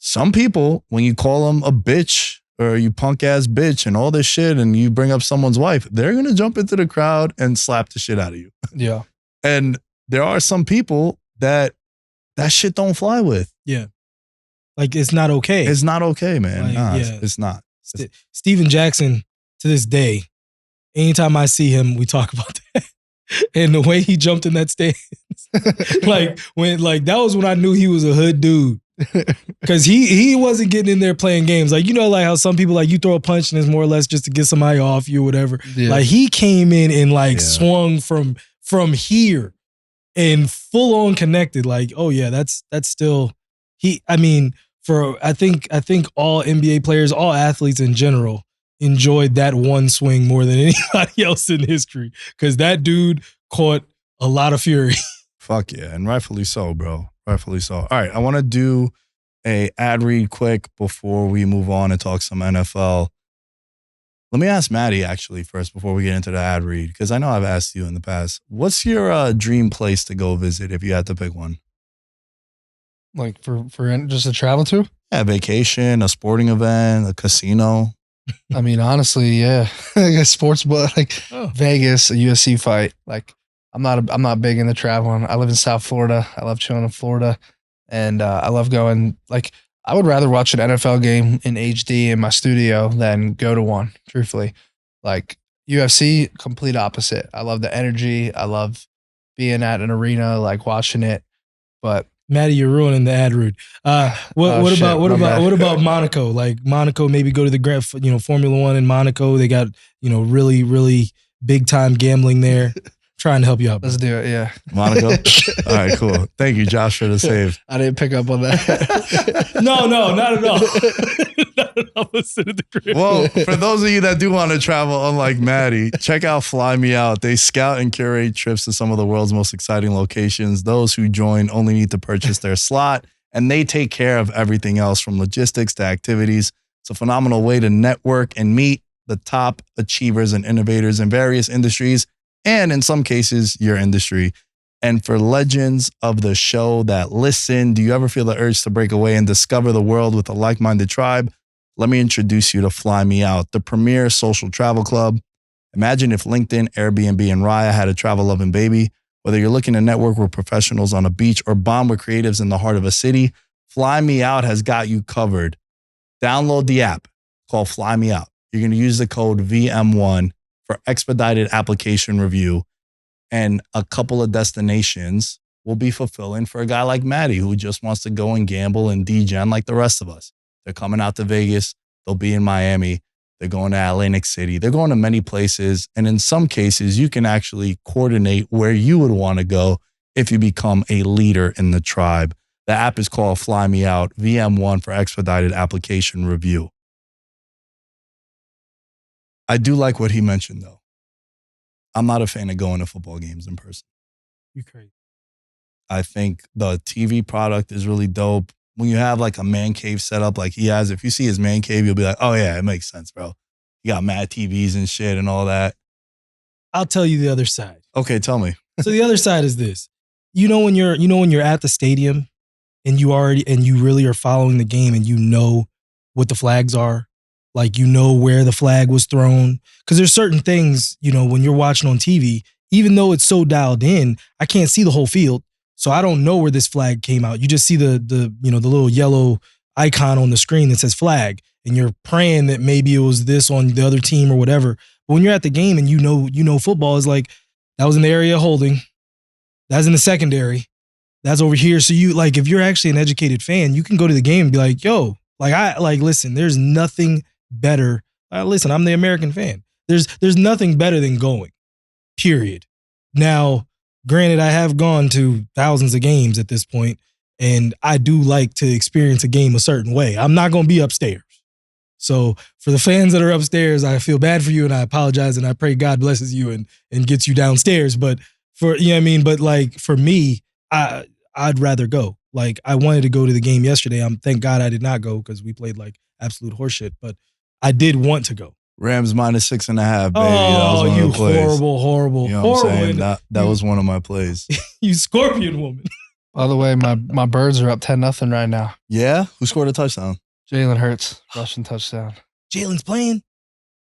some people, when you call them a bitch or you punk ass bitch and all this shit and you bring up someone's wife, they're going to jump into the crowd and slap the shit out of you. Yeah. And there are some people that shit don't fly with. Yeah. Like, it's not okay. It's not okay, man. Like, nah, it's not. Steven Jackson, to this day, anytime I see him, we talk about that. And the way he jumped in that stance, that was when I knew he was a hood dude. Because he wasn't getting in there playing games. Like, like how some people, like, you throw a punch and it's more or less just to get somebody off you or whatever. Yeah. Like, he came in and swung from here and full on connected. Like, oh yeah, that's still I think all NBA players, all athletes in general, enjoyed that one swing more than anybody else in history, because that dude caught a lot of fury. Fuck yeah, and rightfully so, bro. Rightfully so. All right, I want to do a ad read quick before we move on and talk some NFL. Let me ask Matty actually first before we get into the ad read, because I know I've asked you in the past. What's your dream place to go visit if you had to pick one? Like for just a travel to? Yeah, vacation, a sporting event, a casino. I mean, honestly, yeah, like a sportsbook, like Vegas, a UFC fight. Like, I'm not big into traveling. I live in South Florida. I love chilling in Florida, and I love going. Like, I would rather watch an NFL game in HD in my studio than go to one. Truthfully, like UFC, complete opposite. I love the energy. I love being at an arena, like watching it. But Matty, you're ruining the ad read. What about Monaco? Like, Monaco, maybe go to the Formula One in Monaco. They got really, really big time gambling there. Trying to help you out. Let's do it. Yeah, Monaco. All right, cool. Thank you, Josh, for the save. I didn't pick up on that. No, not at all. Not at all. Let's sit at the crib. Well, for those of you that do want to travel, unlike Matty, check out Fly Me Out. They scout and curate trips to some of the world's most exciting locations. Those who join only need to purchase their slot, and they take care of everything else from logistics to activities. It's a phenomenal way to network and meet the top achievers and innovators in various industries, and in some cases, your industry. And for legends of the show that listen, do you ever feel the urge to break away and discover the world with a like-minded tribe? Let me introduce you to Fly Me Out, the premier social travel club. Imagine if LinkedIn, Airbnb, and Raya had a travel-loving baby. Whether you're looking to network with professionals on a beach or bond with creatives in the heart of a city, Fly Me Out has got you covered. Download the app called Fly Me Out. You're going to use the code VM1 for expedited application review, and a couple of destinations will be fulfilling for a guy like Matty, who just wants to go and gamble and degen like the rest of us. They're coming out to Vegas. They'll be in Miami. They're going to Atlantic City. They're going to many places. And in some cases, you can actually coordinate where you would want to go if you become a leader in the tribe. The app is called Fly Me Out, VM1 for expedited application review. I do like what he mentioned, though. I'm not a fan of going to football games in person. You crazy. I think the TV product is really dope. When you have like a man cave set up like he has, if you see his man cave, you'll be like, oh yeah, it makes sense, bro. You got mad TVs and shit and all that. I'll tell you the other side. Okay, tell me. So the other side is this. When you're at the stadium and you really are following the game and you know what the flags are. Like, where the flag was thrown. Because there's certain things, when you're watching on TV, even though it's so dialed in, I can't see the whole field. So I don't know where this flag came out. You just see the little yellow icon on the screen that says flag. And you're praying that maybe it was this on the other team or whatever. But when you're at the game and football is like, that was in the area of holding. That's in the secondary. That's over here. So if you're actually an educated fan, you can go to the game and be like, yo, Listen, there's nothing better. Listen, I'm the American fan. There's nothing better than going, period. Now, granted, I have gone to thousands of games at this point, and I do like to experience a game a certain way. I'm not going to be upstairs. So for the fans that are upstairs, I feel bad for you, and I apologize, and I pray God blesses you and gets you downstairs. But for me, I'd rather go. Like, I wanted to go to the game yesterday. Thank God I did not go because we played like absolute horseshit. But I did want to go. Rams -6.5, baby. Oh, that was you plays. horrible. You know what I'm saying? That was one of my plays. You scorpion woman. By the way, my birds are up 10-0 right now. Yeah? Who scored a touchdown? Jalen Hurts, rushing touchdown. Jalen's playing.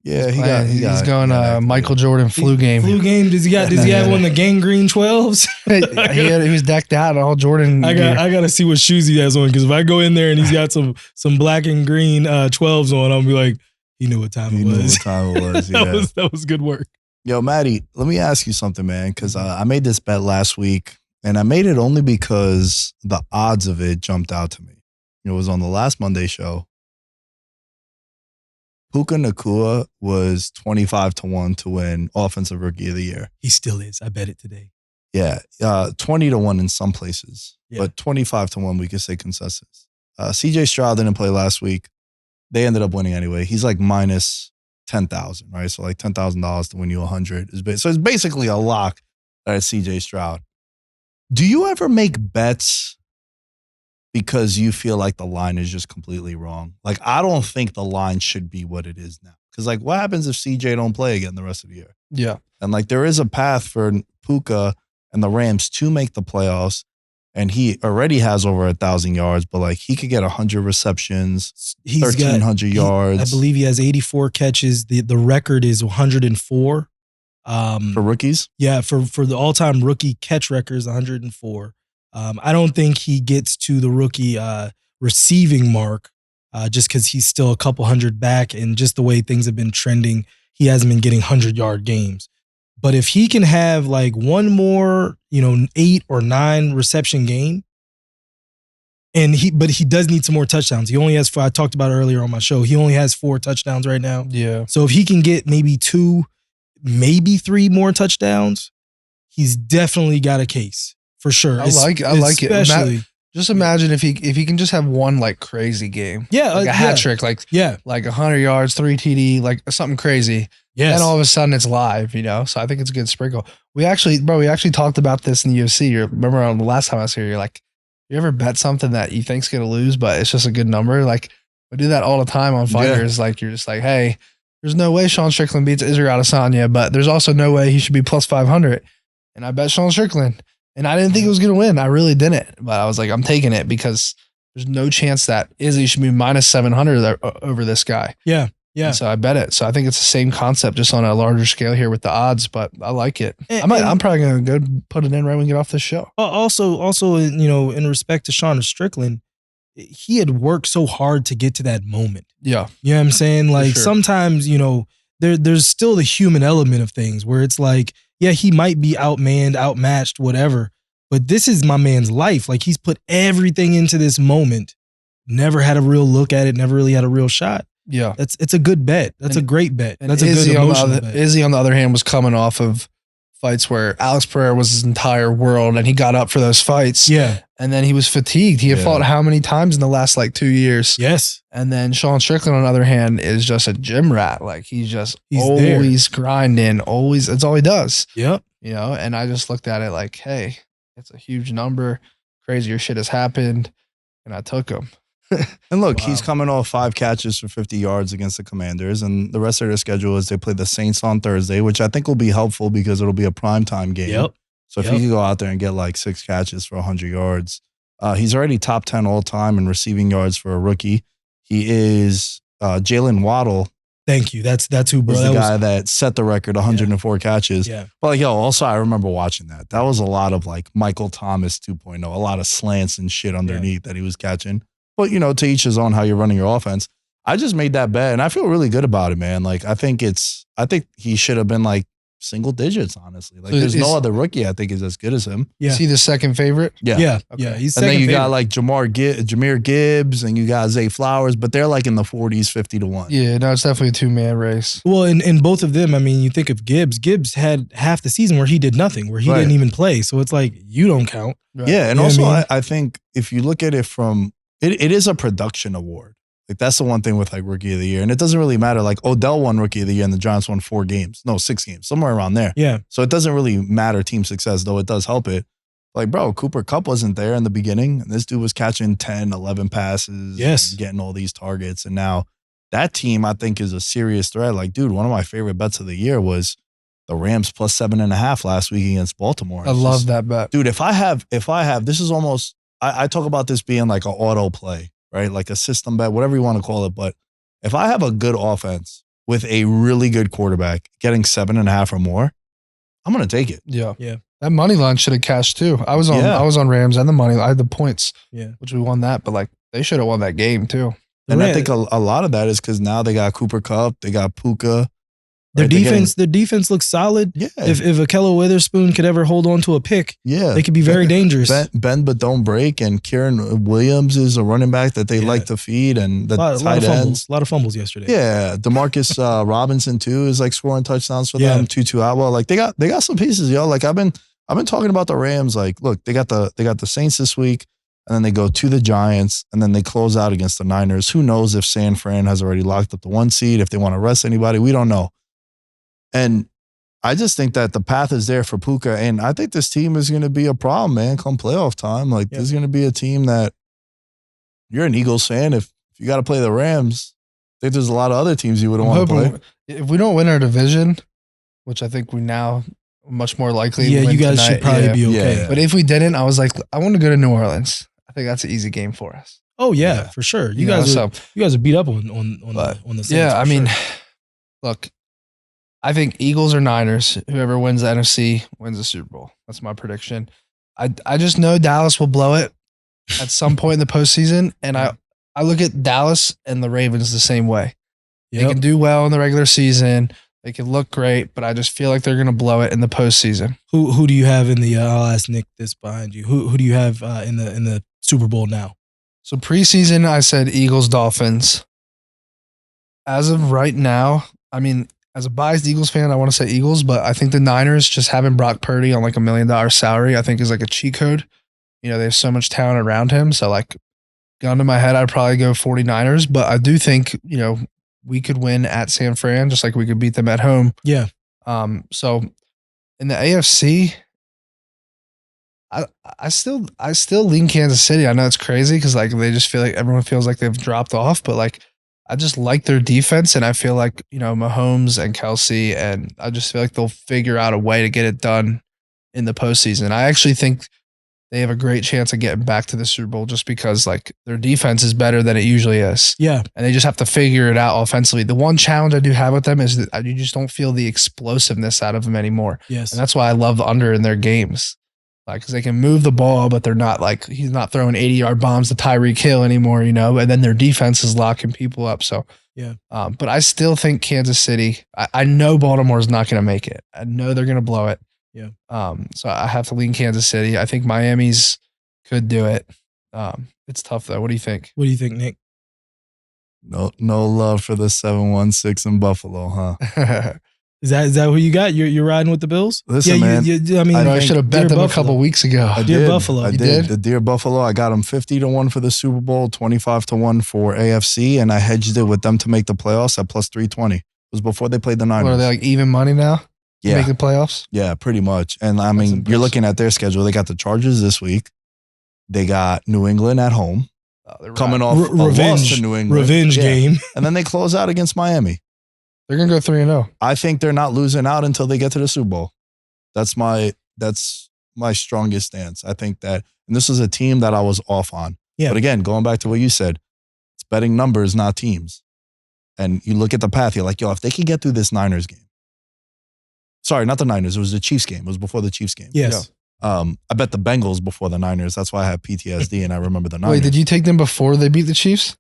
Yeah, he's going Michael Jordan flu game. Flu game. Does he have one of the gangrene 12s? He was decked out in all Jordan. I got to see what shoes he has on, because if I go in there and he's got some black and green 12s on, I'll be like, he knew what time it was. Yeah. that was good work. Yo, Matty, let me ask you something, man, because I made this bet last week, and I made it only because the odds of it jumped out to me. It was on the last Monday show. Puka Nacua was 25-1 to win Offensive Rookie of the Year. He still is. I bet it today. Yeah, 20-1 in some places, yeah. But 25-1 we could say consensus. CJ Stroud didn't play last week. They ended up winning anyway. He's like minus 10,000, right? So like $10,000 to win you 100 is so it's basically a lock that it's CJ Stroud. Do you ever make bets because you feel like the line is just completely wrong? Like, I don't think the line should be what it is now. Because, like, what happens if CJ don't play again the rest of the year? Yeah. And, like, there is a path for Puka and the Rams to make the playoffs. And he already has over 1,000 yards, but, like, he could get 100 receptions, 1,300 yards. I believe he has 84 catches. The record is 104. For rookies? Yeah, for the all-time rookie catch record is 104. I don't think he gets to the rookie receiving mark just because he's still a couple hundred back, and just the way things have been trending, he hasn't been getting 100-yard games. But if he can have like one more, 8 or 9 reception game, but he does need some more touchdowns. He only has 4. I talked about it earlier on my show. He only has 4 touchdowns right now. Yeah. So if he can get maybe 2, maybe 3 more touchdowns, he's definitely got a case. For sure. I like it. Just imagine if he can just have one like crazy game. Yeah. Like a hat trick, like 100 yards, 3 TD, like something crazy. Yes. And all of a sudden it's live, So I think it's a good sprinkle. We actually talked about this in the UFC. Remember on the last time I was here, you're like, you ever bet something that you think's gonna lose, but it's just a good number? Like, we do that all the time on fighters. Yeah. Like, you're just like, hey, there's no way Sean Strickland beats Israel Adesanya, but there's also no way he should be plus 500. And I bet Sean Strickland. And I didn't think it was going to win. I really didn't. But I was like, I'm taking it because there's no chance that Izzy should be minus 700 over this guy. Yeah. Yeah. And so I bet it. So I think it's the same concept, just on a larger scale here with the odds, but I like it. I'm probably going to go put it in right when we get off this show. Also, in respect to Sean Strickland, he had worked so hard to get to that moment. Yeah. You know what I'm saying? Like, sure. Sometimes, there's still the human element of things where it's like, yeah, he might be outmanned, outmatched, whatever, but this is my man's life. Like, he's put everything into this moment, never had a real look at it, never really had a real shot. Yeah. It's a good bet. That's a great bet. That's Izzy a good emotional bet. Izzy, on the other hand, was coming off of fights where Alex Pereira was his entire world, and he got up for those fights. Yeah. And then he was fatigued. He had fought how many times in the last 2 years? Yes. And then Sean Strickland, on the other hand, is just a gym rat. Like, he's always grinding, always. That's all he does. Yep. And I just looked at it like, hey, it's a huge number. Crazier shit has happened. And I took him. And look, he's coming off 5 catches for 50 yards against the Commanders. And the rest of their schedule is they play the Saints on Thursday, which I think will be helpful because it'll be a primetime game. Yep. So if he could go out there and get 6 catches for 100 yards, he's already top 10 all time in receiving yards for a rookie. He is Jalen Waddle. Thank you. That's who, bro. Was the guy that set the record, 104 catches. Yeah. But also I remember watching that. That was a lot of Michael Thomas 2.0, a lot of slants and shit underneath that he was catching. But to each his own how you're running your offense. I just made that bet and I feel really good about it, man. I think he should have been single digits, honestly. Like So there's is- no other rookie I think is as good as him. Yeah. Is he the second favorite? Yeah. Okay. He's And second then you got favorite. like Jameer Gibbs and you got Zay Flowers, but they're like in the 40s, 50-1. Yeah, no, it's definitely a 2-man race. Well, in both of them, I mean, you think of Gibbs. Gibbs had half the season where he did nothing, where he Right. didn't even play. So it's like, you don't count. Right. Yeah, and You know also what I mean? I think if you look at it from it is a production award. Like that's the one thing with like rookie of the year, and it doesn't really matter. Like Odell won rookie of the year, and the Giants won 6 games, somewhere around there. Yeah. So it doesn't really matter team success, though it does help it. Like bro, Cooper Kupp wasn't there in the beginning, and this dude was catching 10, 11 passes, Yes. and getting all these targets, and now that team I think is a serious threat. Like dude, one of my favorite bets of the year was the Rams plus 7.5 last week against Baltimore. I love that bet. Dude, if I have, this is almost, I talk about this being like an auto play, right? Like a system bet, whatever you want to call it. But if I have a good offense with a really good quarterback getting 7.5 or more, I'm going to take it. Yeah. Yeah. That money line should have cashed too. I was Yeah. on Rams and the money. I had the points, Yeah. which we won that, but like they should have won that game too. And I Ram- think a lot of that is because now they got Cooper Kupp, they got Puka. Their right? They're defense looks solid. Yeah. If Akello Witherspoon could ever hold on to a pick, Yeah. they could be very dangerous. Bend but don't break. And Kieran Williams is a running back that they Yeah. like to feed. And the a lot tight of fumbles. ends. A lot of fumbles yesterday. Yeah, Demarcus Robinson too is like scoring touchdowns for Yeah. them. Tutu Atwell, like they got some pieces, yo. Like I've been talking about the Rams. Like, look, they got the Saints this week, and then they go to the Giants, and then they close out against the Niners. Who knows if San Fran has already locked up the 1 seed? If they want to rest anybody, we don't know. And I just think that the path is there for Puka, and I think this team is going to be a problem, man. Come playoff time, like this is going to be a team that you're an Eagles fan. If you got to play the Rams, I think there's a lot of other teams you would want to play. If we don't win our division, which I think we now much more likely. Yeah, win you guys tonight, should probably yeah. be okay. Yeah. But if we didn't, I was like, I want to go to New Orleans. I think that's an easy game for us. Oh yeah, Yeah. for sure. You know, so You guys are beat up on But, the Saints. yeah, for I mean, sure. look, I think Eagles or Niners, whoever wins the NFC wins the Super Bowl. That's my prediction. I just know Dallas will blow it at some point in the postseason, and I look at Dallas and the Ravens the same way. They Yep. can do well in the regular season. They can look great, but I just feel like they're going to blow it in the postseason. Who do you have in the? I'll ask Nick this behind you. Who do you have in the Super Bowl now? So preseason, I said Eagles, Dolphins. As of right now, I mean, as a biased Eagles fan, I want to say Eagles, but I think the Niners just having Brock Purdy on like $1 million salary, I think is like a cheat code. You know, they have so much talent around him. So like gun to my head, I'd probably go 49ers, but I do think, you know, we could win at San Fran, just like we could beat them at home. Yeah. So in the AFC, I still lean Kansas City. I know it's crazy because like they just feel like everyone feels like they've dropped off, but like I just like their defense, and I feel like, you know, Mahomes and Kelsey, and I just feel like they'll figure out a way to get it done in the postseason. I actually think they have a great chance of getting back to the Super Bowl just because like their defense is better than it usually is. Yeah. And they just have to figure it out offensively. The one challenge I do have with them is that you just don't feel the explosiveness out of them anymore. Yes. And that's why I love the under in their games. Like, cause they can move the ball, but they're not like, he's not throwing 80-yard bombs to Tyreek Hill anymore, you know, and then their defense is locking people up. So, Yeah. But I still think Kansas City, I know Baltimore's not going to make it. I know they're going to blow it. Yeah. So I have to lean Kansas City. I think Miami's could do it. It's tough though. What do you think? What do you think, Nick? No love for the 7-1-6 in Buffalo, huh? Is that who you got? You're riding with the Bills? Listen, yeah, man, I mean, I should have bet Dear them a Buffalo. couple weeks ago. I Dear did. Buffalo. I You did. did? The Dear Buffalo. I got them 50-1 for the Super Bowl, 25-1 for AFC, and I hedged it with them to make the playoffs at plus 320. It was before they played the Niners. What are they, like even money now to yeah, make the playoffs? yeah, pretty much. And I mean, impressive. you're looking at their schedule. They got the Chargers this week. They got New England at home, They're coming right. off a loss to New England. Revenge Yeah. game. And then they close out against Miami. They're going to go 3-0. I think they're not losing out until they get to the Super Bowl. That's my strongest stance. I think that, and this is a team that I was off on. Yeah. But again, going back to what you said, it's betting numbers, not teams. And you look at the path, you're like, yo, if they can get through this Niners game. Sorry, not the Niners. It was the Chiefs game. It was before the Chiefs game. Yes. I bet the Bengals before the Niners. That's why I have PTSD and I remember the Niners. Wait, did you take them before they beat the Chiefs?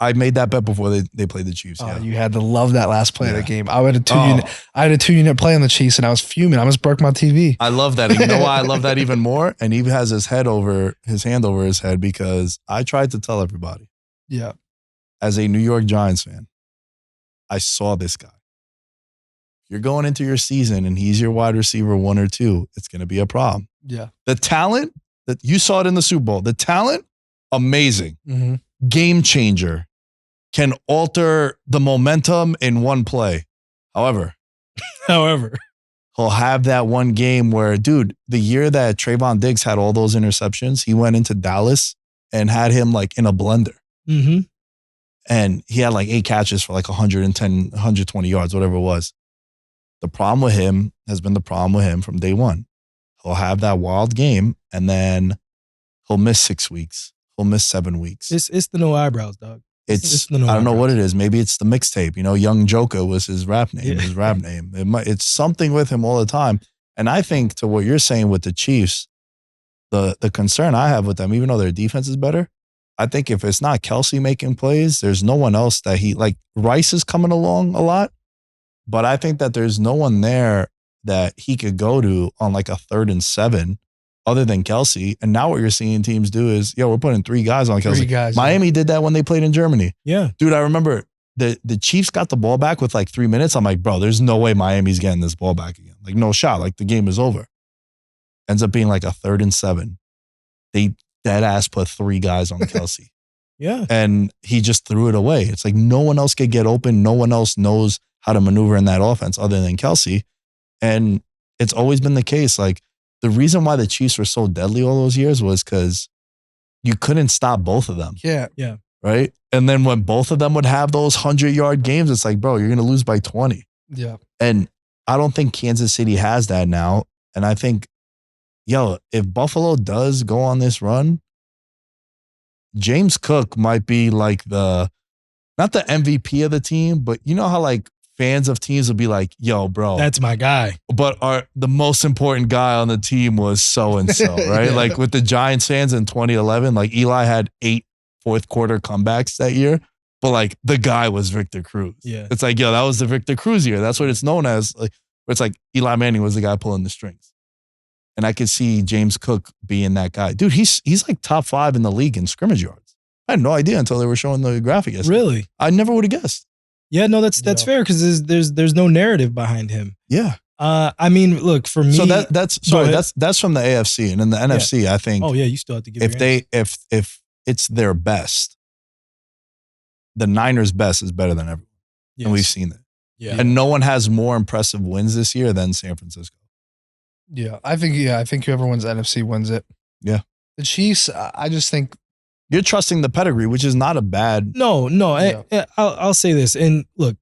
I made that bet before they played the Chiefs. Oh, Yeah. you had to love that last play of the Yeah. game. I had a two-unit play on the Chiefs, and I was fuming. I almost broke my TV. I love that. You know why I love that even more? And he has his hand over his head because I tried to tell everybody. Yeah. As a New York Giants fan, I saw this guy. You're going into your season and he's your wide receiver 1 or 2. It's going to be a problem. Yeah. The talent that you saw it in the Super Bowl, the talent, amazing. Mm-hmm. Game changer. Can alter the momentum in one play. However, he'll have that one game where, dude, the year that Trayvon Diggs had all those interceptions, he went into Dallas and had him like in a blender. Mm-hmm. And he had like 8 catches for like 110, 120 yards, whatever it was. The problem with him has been the problem with him from day one. He'll have that wild game and then he'll miss 6 weeks. He'll miss 7 weeks. It's the no eyebrows, dog. It's I don't know what it is. Maybe it's the mixtape. You know, Young Joker was his rap name. Yeah. His rap name. It's something with him all the time. And I think to what you're saying with the Chiefs, the concern I have with them, even though their defense is better, I think if it's not Kelsey making plays, there's no one else that like Rice is coming along a lot, but I think that there's no one there that he could go to on like a 3rd and 7 other than Kelsey. And now what you're seeing teams do is, we're putting 3 guys on Kelsey. 3 guys. Miami did that when they played in Germany. Yeah. Dude, I remember the Chiefs got the ball back with like 3 minutes. I'm like, bro, there's no way Miami's getting this ball back again. Like, no shot. Like, the game is over. Ends up being like a 3rd and 7. They dead ass put 3 guys on Kelsey. Yeah. And he just threw it away. It's like no one else could get open. No one else knows how to maneuver in that offense other than Kelsey. And it's always been the case. Like, the reason why the Chiefs were so deadly all those years was because you couldn't stop both of them. Yeah. Right? And then when both of them would have those 100-yard games, it's like, bro, you're going to lose by 20. Yeah. And I don't think Kansas City has that now. And I think, if Buffalo does go on this run, James Cook might be like not the MVP of the team, but you know how like fans of teams will be like, yo, bro. That's my guy. But the most important guy on the team was so-and-so, right? Yeah. Like with the Giants fans in 2011, like Eli had 8 fourth-quarter comebacks that year, but like the guy was Victor Cruz. Yeah. It's like, that was the Victor Cruz year. That's what it's known as. Like, where it's like Eli Manning was the guy pulling the strings. And I could see James Cook being that guy. Dude, he's like top 5 in the league in scrimmage yards. I had no idea until they were showing the graphic yesterday. Really? I never would have guessed. Yeah, no, that's fair because there's no narrative behind him. Yeah. I mean, look, for me. So that's from the AFC, and in the NFC, I think. Oh yeah, you still have to give. If it's their best, the Niners' best is better than everyone, and we've seen that. Yeah. And no one has more impressive wins this year than San Francisco. Yeah. I think whoever wins NFC wins it. Yeah. The Chiefs, I just think. You're trusting the pedigree, which is not a bad. No. Yeah. I'll say this, and look,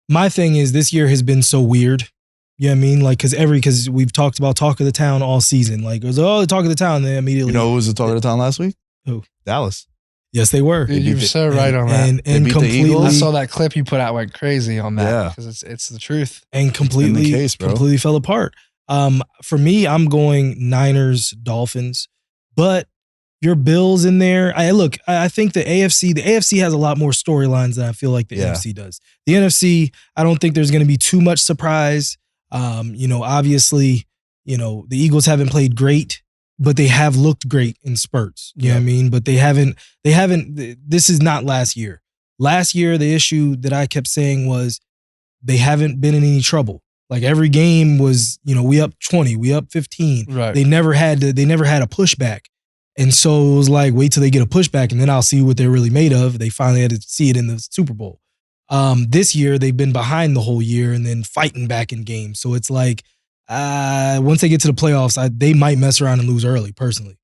my thing is this year has been so weird. You know what I mean? Like, because we've talked about talk of the town all season. Like, it was, the talk of the town, and then immediately. You know who was the talk of the town last week? Who? Dallas. Yes, they were. Dude, you're so right on that. And beat the completely. Eagles. I saw that clip you put out, went crazy on that Yeah. because it's the truth. And completely, the case, bro. completely fell apart. For me, I'm going Niners, Dolphins, but your Bills in there. I think the AFC has a lot more storylines than I feel like the NFC does. The NFC, I don't think there's going to be too much surprise. Obviously, the Eagles haven't played great, but they have looked great in spurts. You know what I mean? But they haven't, this is not last year. Last year, the issue that I kept saying was they haven't been in any trouble. Like every game was, we up 20, we up 15. Right. They never had a pushback. And so it was like, wait till they get a pushback and then I'll see what they're really made of. They finally had to see it in the Super Bowl. This year, they've been behind the whole year and then fighting back in games. So it's like, once they get to the playoffs, they might mess around and lose early, personally.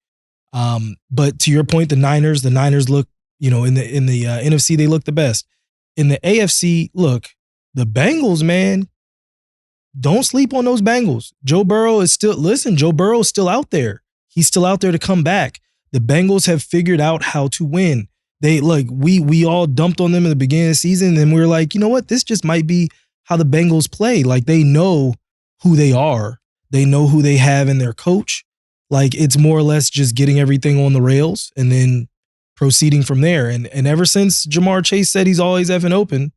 But to your point, the Niners look, in the NFC, they look the best. In the AFC, look, the Bengals, man, don't sleep on those Bengals. Joe Burrow is still out there. He's still out there to come back. The Bengals have figured out how to win. We all dumped on them in the beginning of the season, and we were like, you know what? This just might be how the Bengals play. Like, they know who they are. They know who they have in their coach. Like, it's more or less just getting everything on the rails and then proceeding from there. And ever since Jamar Chase said he's always effing open,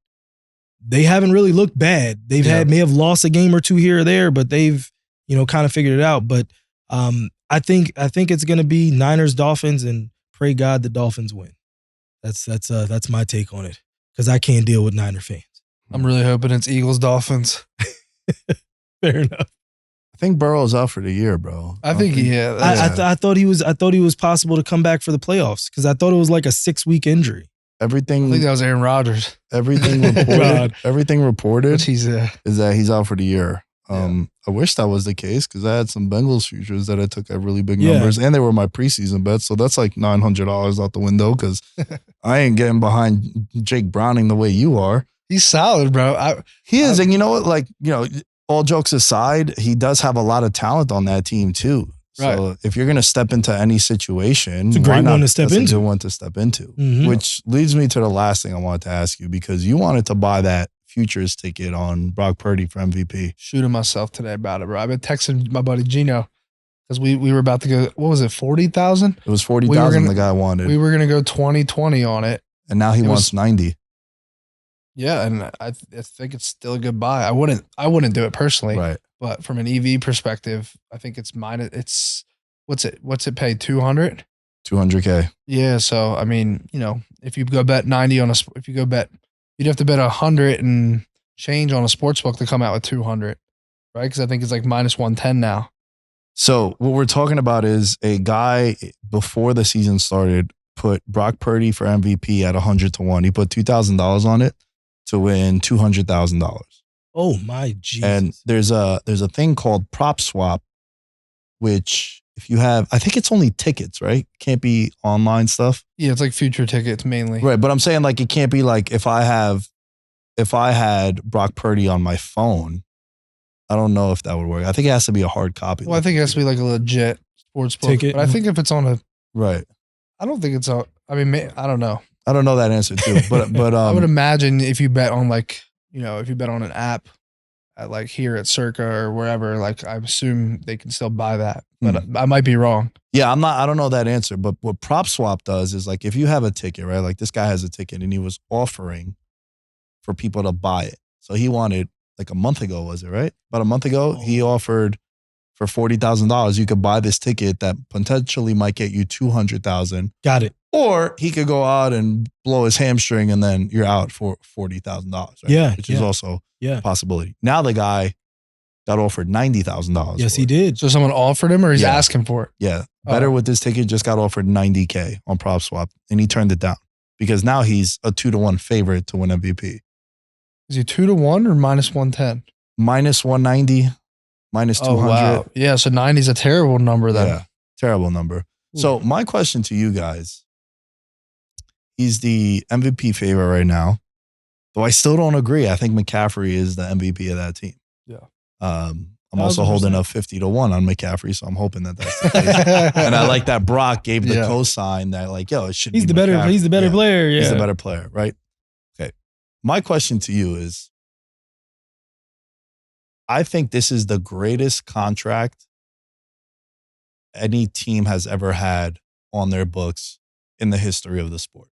they haven't really looked bad. They've may have lost a game or two here or there, but they've, kind of figured it out. But I think it's going to be Niners Dolphins, and pray God the Dolphins win. That's my take on it, because I can't deal with Niner fans. I'm really hoping it's Eagles Dolphins. Fair enough. I think Burrow's out for the year, bro. I think I thought he was possible to come back for the playoffs, because I thought it was like a 6-week injury. I think that was Aaron Rodgers. Everything reported is that he's out for the year. I wish that was the case, because I had some Bengals futures that I took at really big numbers, and they were my preseason bets. So that's like $900 out the window, because I ain't getting behind Jake Browning the way you are. He's solid, bro. He is, and you know what? All jokes aside, he does have a lot of talent on that team too. So if you're going to step into any situation, it's a great one to step into. It's a good one to step into. Mm-hmm. Which leads me to the last thing I wanted to ask you, because you wanted to buy that futures ticket on Brock Purdy for MVP. Shooting myself today about it, bro. I've been texting my buddy Gino, because we were about to go, what was it, 40,000? It was 40,000 the guy wanted. We were going to go 20-20 on it. And now he wants 90. Yeah, and I think it's still a good buy. I wouldn't do it personally. Right. But from an EV perspective, I think it's what's it pay, 200? 200K. Yeah, so I mean, if you go bet 90 you'd have to bet 100 and change on a sportsbook to come out with 200, right? Because I think it's like minus 110 now. So what we're talking about is a guy before the season started put Brock Purdy for MVP at 100-1. He put $2,000 on it to win $200,000. Oh my Jesus! And there's a thing called prop swap, which if you have, I think it's only tickets, right? Can't be online stuff. Yeah, it's like future tickets mainly. Right, but I'm saying like it can't be like if I had Brock Purdy on my phone, I don't know if that would work. I think it has to be a hard copy. Well, I think it has to be like a legit sports book. Ticket. But I think if it's on I don't think it's on. I mean, I don't know. I don't know that answer too, but I would imagine if you bet on if you bet on an app at like here at Circa or wherever, like I assume they can still buy that, but I might be wrong. Yeah, I don't know that answer, but what prop swap does is like if you have a ticket, right? Like this guy has a ticket and he was offering for people to buy it. So he wanted, like a month ago, was it right? About a month ago, he offered for $40,000, you could buy this ticket that potentially might get you $200,000. Got it. Or he could go out and blow his hamstring and then you're out for $40,000. Right? Yeah. Which is also a possibility. Now the guy got offered $90,000. Yes, he did. So someone offered him or he's asking for it? Yeah. Better with this ticket, just got offered $90K on prop swap and he turned it down because now he's a 2-1 favorite to win MVP. Is he 2-1 or minus 110? Minus 190, minus 200. Oh, wow. Yeah, so 90 is a terrible number then. Yeah, terrible number. Ooh. So my question to you guys, he's the MVP favorite right now, though I still don't agree. I think McCaffrey is the MVP of that team. Yeah. I'm also holding up 50-1 on McCaffrey, so I'm hoping that that's the case. And I like that Brock gave the cosign that like, yo, it should be He's the better player. Yeah. He's the better player, right? Okay. My question to you is, I think this is the greatest contract any team has ever had on their books in the history of the sport.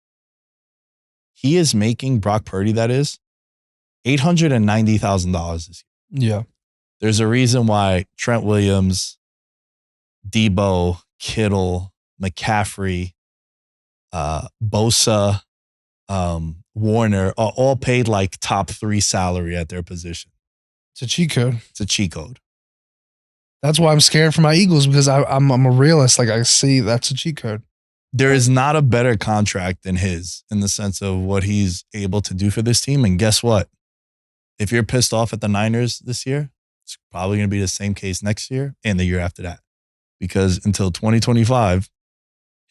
He is making, Brock Purdy that is, $890,000 this year. Yeah. There's a reason why Trent Williams, Debo, Kittle, McCaffrey, Bosa, Warner are all paid like top 3 salary at their position. It's a cheat code. It's a cheat code. That's why I'm scared for my Eagles, because I'm a realist. Like I see that's a cheat code. There is not a better contract than his in the sense of what he's able to do for this team. And guess what? If you're pissed off at the Niners this year, it's probably going to be the same case next year and the year after that. Because until 2025,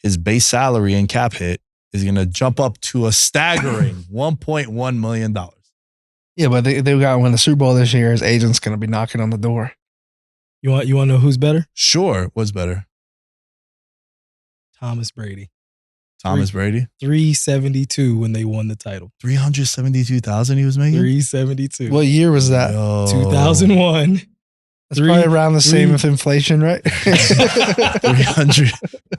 his base salary and cap hit is going to jump up to a staggering $1.1 million. Yeah, but they got to win the Super Bowl this year. His agent's going to be knocking on the door. You want to know who's better? Sure. What's better? Thomas Brady. Thomas Brady? 372 when they won the title. 372,000 he was making? 372. What year was that? Yo. 2001. It's probably around the same with inflation, right? 300.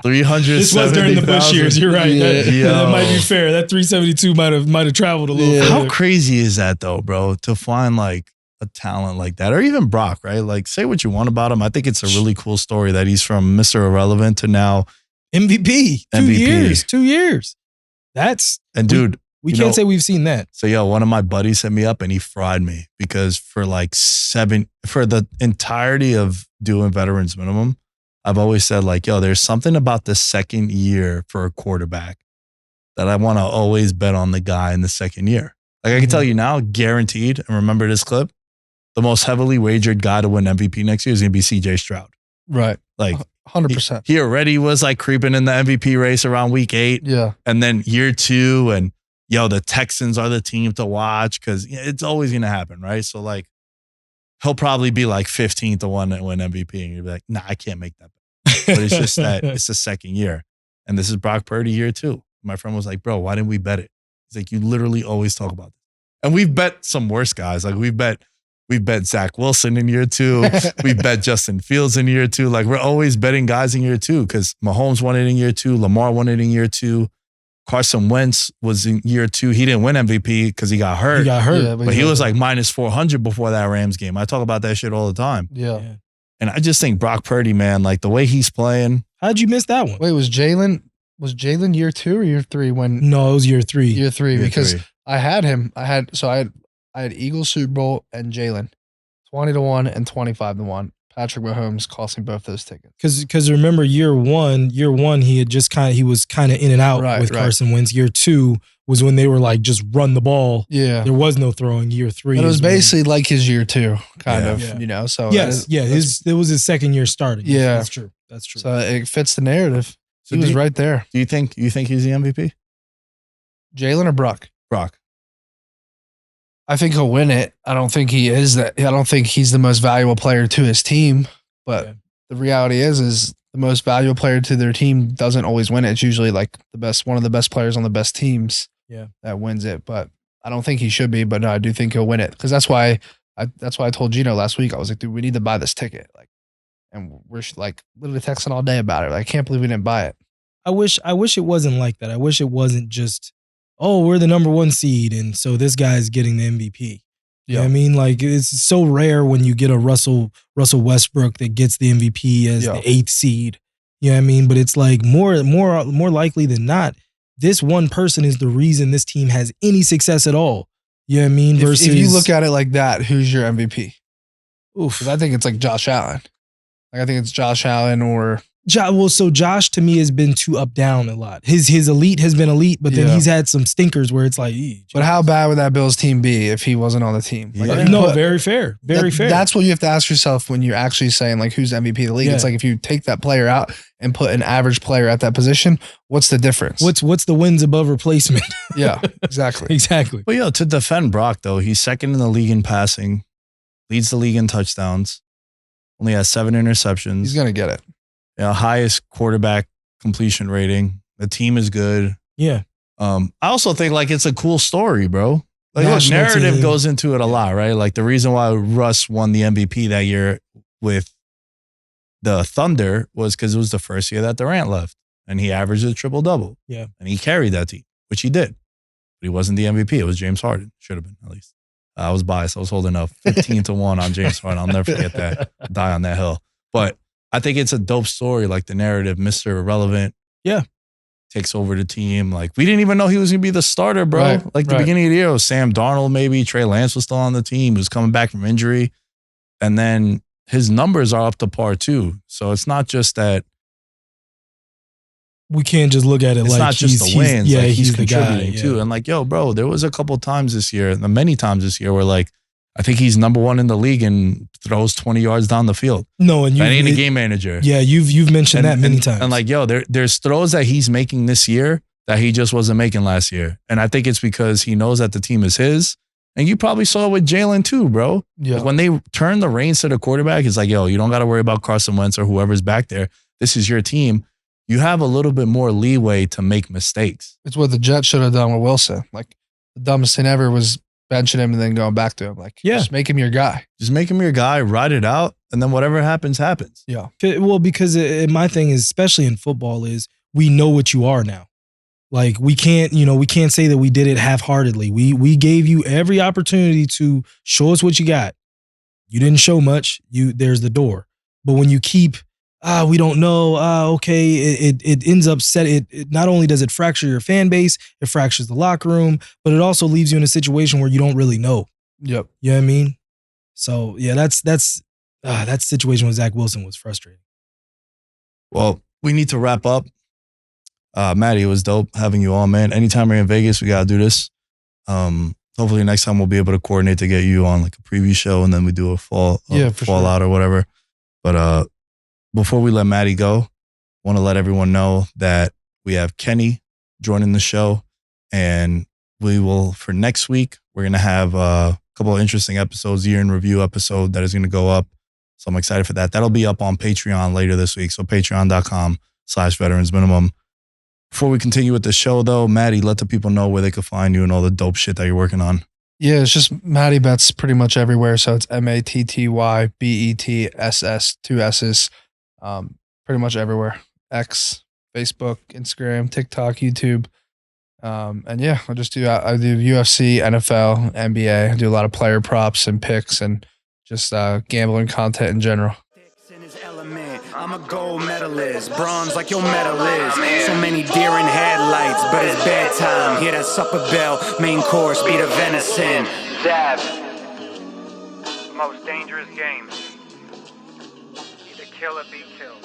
This was during the Bush years. You're right. That might be fair. That 372 might have traveled a little bit. How crazy is that though, bro? To find like a talent like that, or even Brock, right? Like, say what you want about him. I think it's a really cool story that he's from Mr. Irrelevant to now MVP. 2 years. Dude, we can't say we've seen that. So one of my buddies hit me up and he fried me because for the entirety of doing veterans minimum, I've always said like, there's something about the second year for a quarterback that I want to always bet on the guy in the second year. Like I can tell you now, guaranteed, and remember this clip, the most heavily wagered guy to win MVP next year is going to be CJ Stroud. Right. Like 100%. He already was like creeping in the MVP race around week 8. Yeah. And then year 2 and the Texans are the team to watch because it's always going to happen, right? So, like, he'll probably be like 15 to 1 to win MVP. And you'll be like, nah, I can't make that bet. But it's just that it's the second year. And this is Brock Purdy year 2. My friend was like, bro, why didn't we bet it? He's like, you literally always talk about this. And we've bet some worse guys. Like, we've bet Zach Wilson in year 2. We've bet Justin Fields in year 2. Like, we're always betting guys in year 2 because Mahomes won it in year 2. Lamar won it in year 2. Carson Wentz was in year 2. He didn't win MVP because he got hurt. Yeah, but he was like minus 400 before that Rams game. I talk about that shit all the time. Yeah. And I just think Brock Purdy, man, like the way he's playing. How'd you miss that one? Wait, was Jalen year 2 or year 3 when? No, it was year 3. Year 3 because I had him. I had Eagles Super Bowl and Jalen 20 to 1 and 25 to 1. Patrick Mahomes cost me both those tickets. Because remember year one he was kind of in and out with Carson Wentz. Year 2 was when they were like just run the ball. Yeah, there was no throwing. Year 3, but it was basically like his year 2, kind of. So it was his second year starting. Yeah, that's true. So it fits the narrative. So he was right there. Do you think he's the MVP? Jalen or Brock? Brock. I think he'll win it. I don't think he is that. I don't think he's the most valuable player to his team. But the reality is the most valuable player to their team doesn't always win it. It's usually like one of the best players on the best teams that wins it. But I don't think he should be. But no, I do think he'll win it because that's why I told Gino last week. I was like, dude, we need to buy this ticket. Like, and we're like literally texting all day about it. Like, I can't believe we didn't buy it. I wish it wasn't like that. I wish it wasn't just, oh, we're the number 1 seed, and so this guy's getting the MVP. You know what I mean? Like, it's so rare when you get a Russell Westbrook that gets the MVP as the 8th seed. You know what I mean? But it's like more likely than not, this one person is the reason this team has any success at all. You know what I mean? Versus, if you look at it like that, who's your MVP? Oof. I think it's like Josh Allen. Like, I think it's Josh Allen or... so Josh to me has been too up down a lot. His elite has been elite, but then he's had some stinkers where it's like, but how bad would that Bills team be if he wasn't on the team? Like, very fair. Very fair. That's what you have to ask yourself when you're actually saying like who's MVP of the league. Yeah. It's like if you take that player out and put an average player at that position, what's the difference? What's the wins above replacement? Yeah, exactly. Exactly. Well, to defend Brock though, he's second in the league in passing, leads the league in touchdowns, only has 7 interceptions. He's gonna get it. Highest quarterback completion rating. The team is good. Yeah. I also think like it's a cool story, bro. Like narrative goes into it a lot, right? Like the reason why Russ won the MVP that year with the Thunder was because it was the first year that Durant left and he averaged a triple-double. Yeah. And he carried that team, which he did. But he wasn't the MVP. It was James Harden. Should have been, at least. I was biased. I was holding up 15 to 1 on James Harden. I'll never forget that. Die on that hill. But I think it's a dope story, like the narrative, Mr. Irrelevant. Yeah. Takes over the team. Like, we didn't even know he was going to be the starter, bro. Right, like, the beginning of the year, it was Sam Darnold, maybe. Trey Lance was still on the team. He was coming back from injury. And then his numbers are up to par, too. So it's not just that. We can't just look at it it's like not just the wins. Yeah, like, he's contributing, the guy, too. And, like, bro, there was a couple times this year, many times this year, where, like, I think he's number 1 in the league and throws 20 yards down the field. No, and I ain't a game manager. Yeah, you've mentioned that many times. And like, there's throws that he's making this year that he just wasn't making last year. And I think it's because he knows that the team is his. And you probably saw it with Jalen too, bro. Yeah. Like when they turn the reins to the quarterback, it's like, you don't got to worry about Carson Wentz or whoever's back there. This is your team. You have a little bit more leeway to make mistakes. It's what the Jets should have done with Wilson. Like, the dumbest thing ever was benching him and then going back to him. Like, just make him your guy. Just make him your guy, ride it out. and then whatever happens, happens. Yeah. Well, because my thing is, especially in football, is we know what you are now. Like we can't say that we did it half-heartedly. We gave you every opportunity to show us what you got. You didn't show much. There's the door. But when you keep, we don't know, okay, it ends up it not only does it fracture your fan base, it fractures the locker room, but it also leaves you in a situation where you don't really know. Yep. You know what I mean? So yeah, that situation with Zach Wilson was frustrating. Well, we need to wrap up. Matty, it was dope having you on, man. Anytime we're in Vegas, we gotta do this. Hopefully next time we'll be able to coordinate to get you on like a preview show, and then we do a fallout or whatever. But before we let Matty go, I want to let everyone know that we have Kenny joining the show, and we will, for next week, we're gonna have a couple of interesting episodes, year in review episode that is gonna go up. So I'm excited for that. That'll be up on Patreon later this week. So patreon.com/veteransminimum. Before we continue with the show, though, Matty, let the people know where they can find you and all the dope shit that you're working on. Yeah, it's just Matty Bets pretty much everywhere. So it's MattyBets, 2 S's. Pretty much everywhere. X, Facebook, Instagram, TikTok, YouTube. And yeah, I do UFC, NFL, NBA. I do a lot of player props and picks and just gambling content in general. I'm a gold medalist, bronze like your medal is. So many deer in headlights, but it's bedtime. Hear that supper bell, main course, be the venison. Dab. Most dangerous game. Either kill or be killed.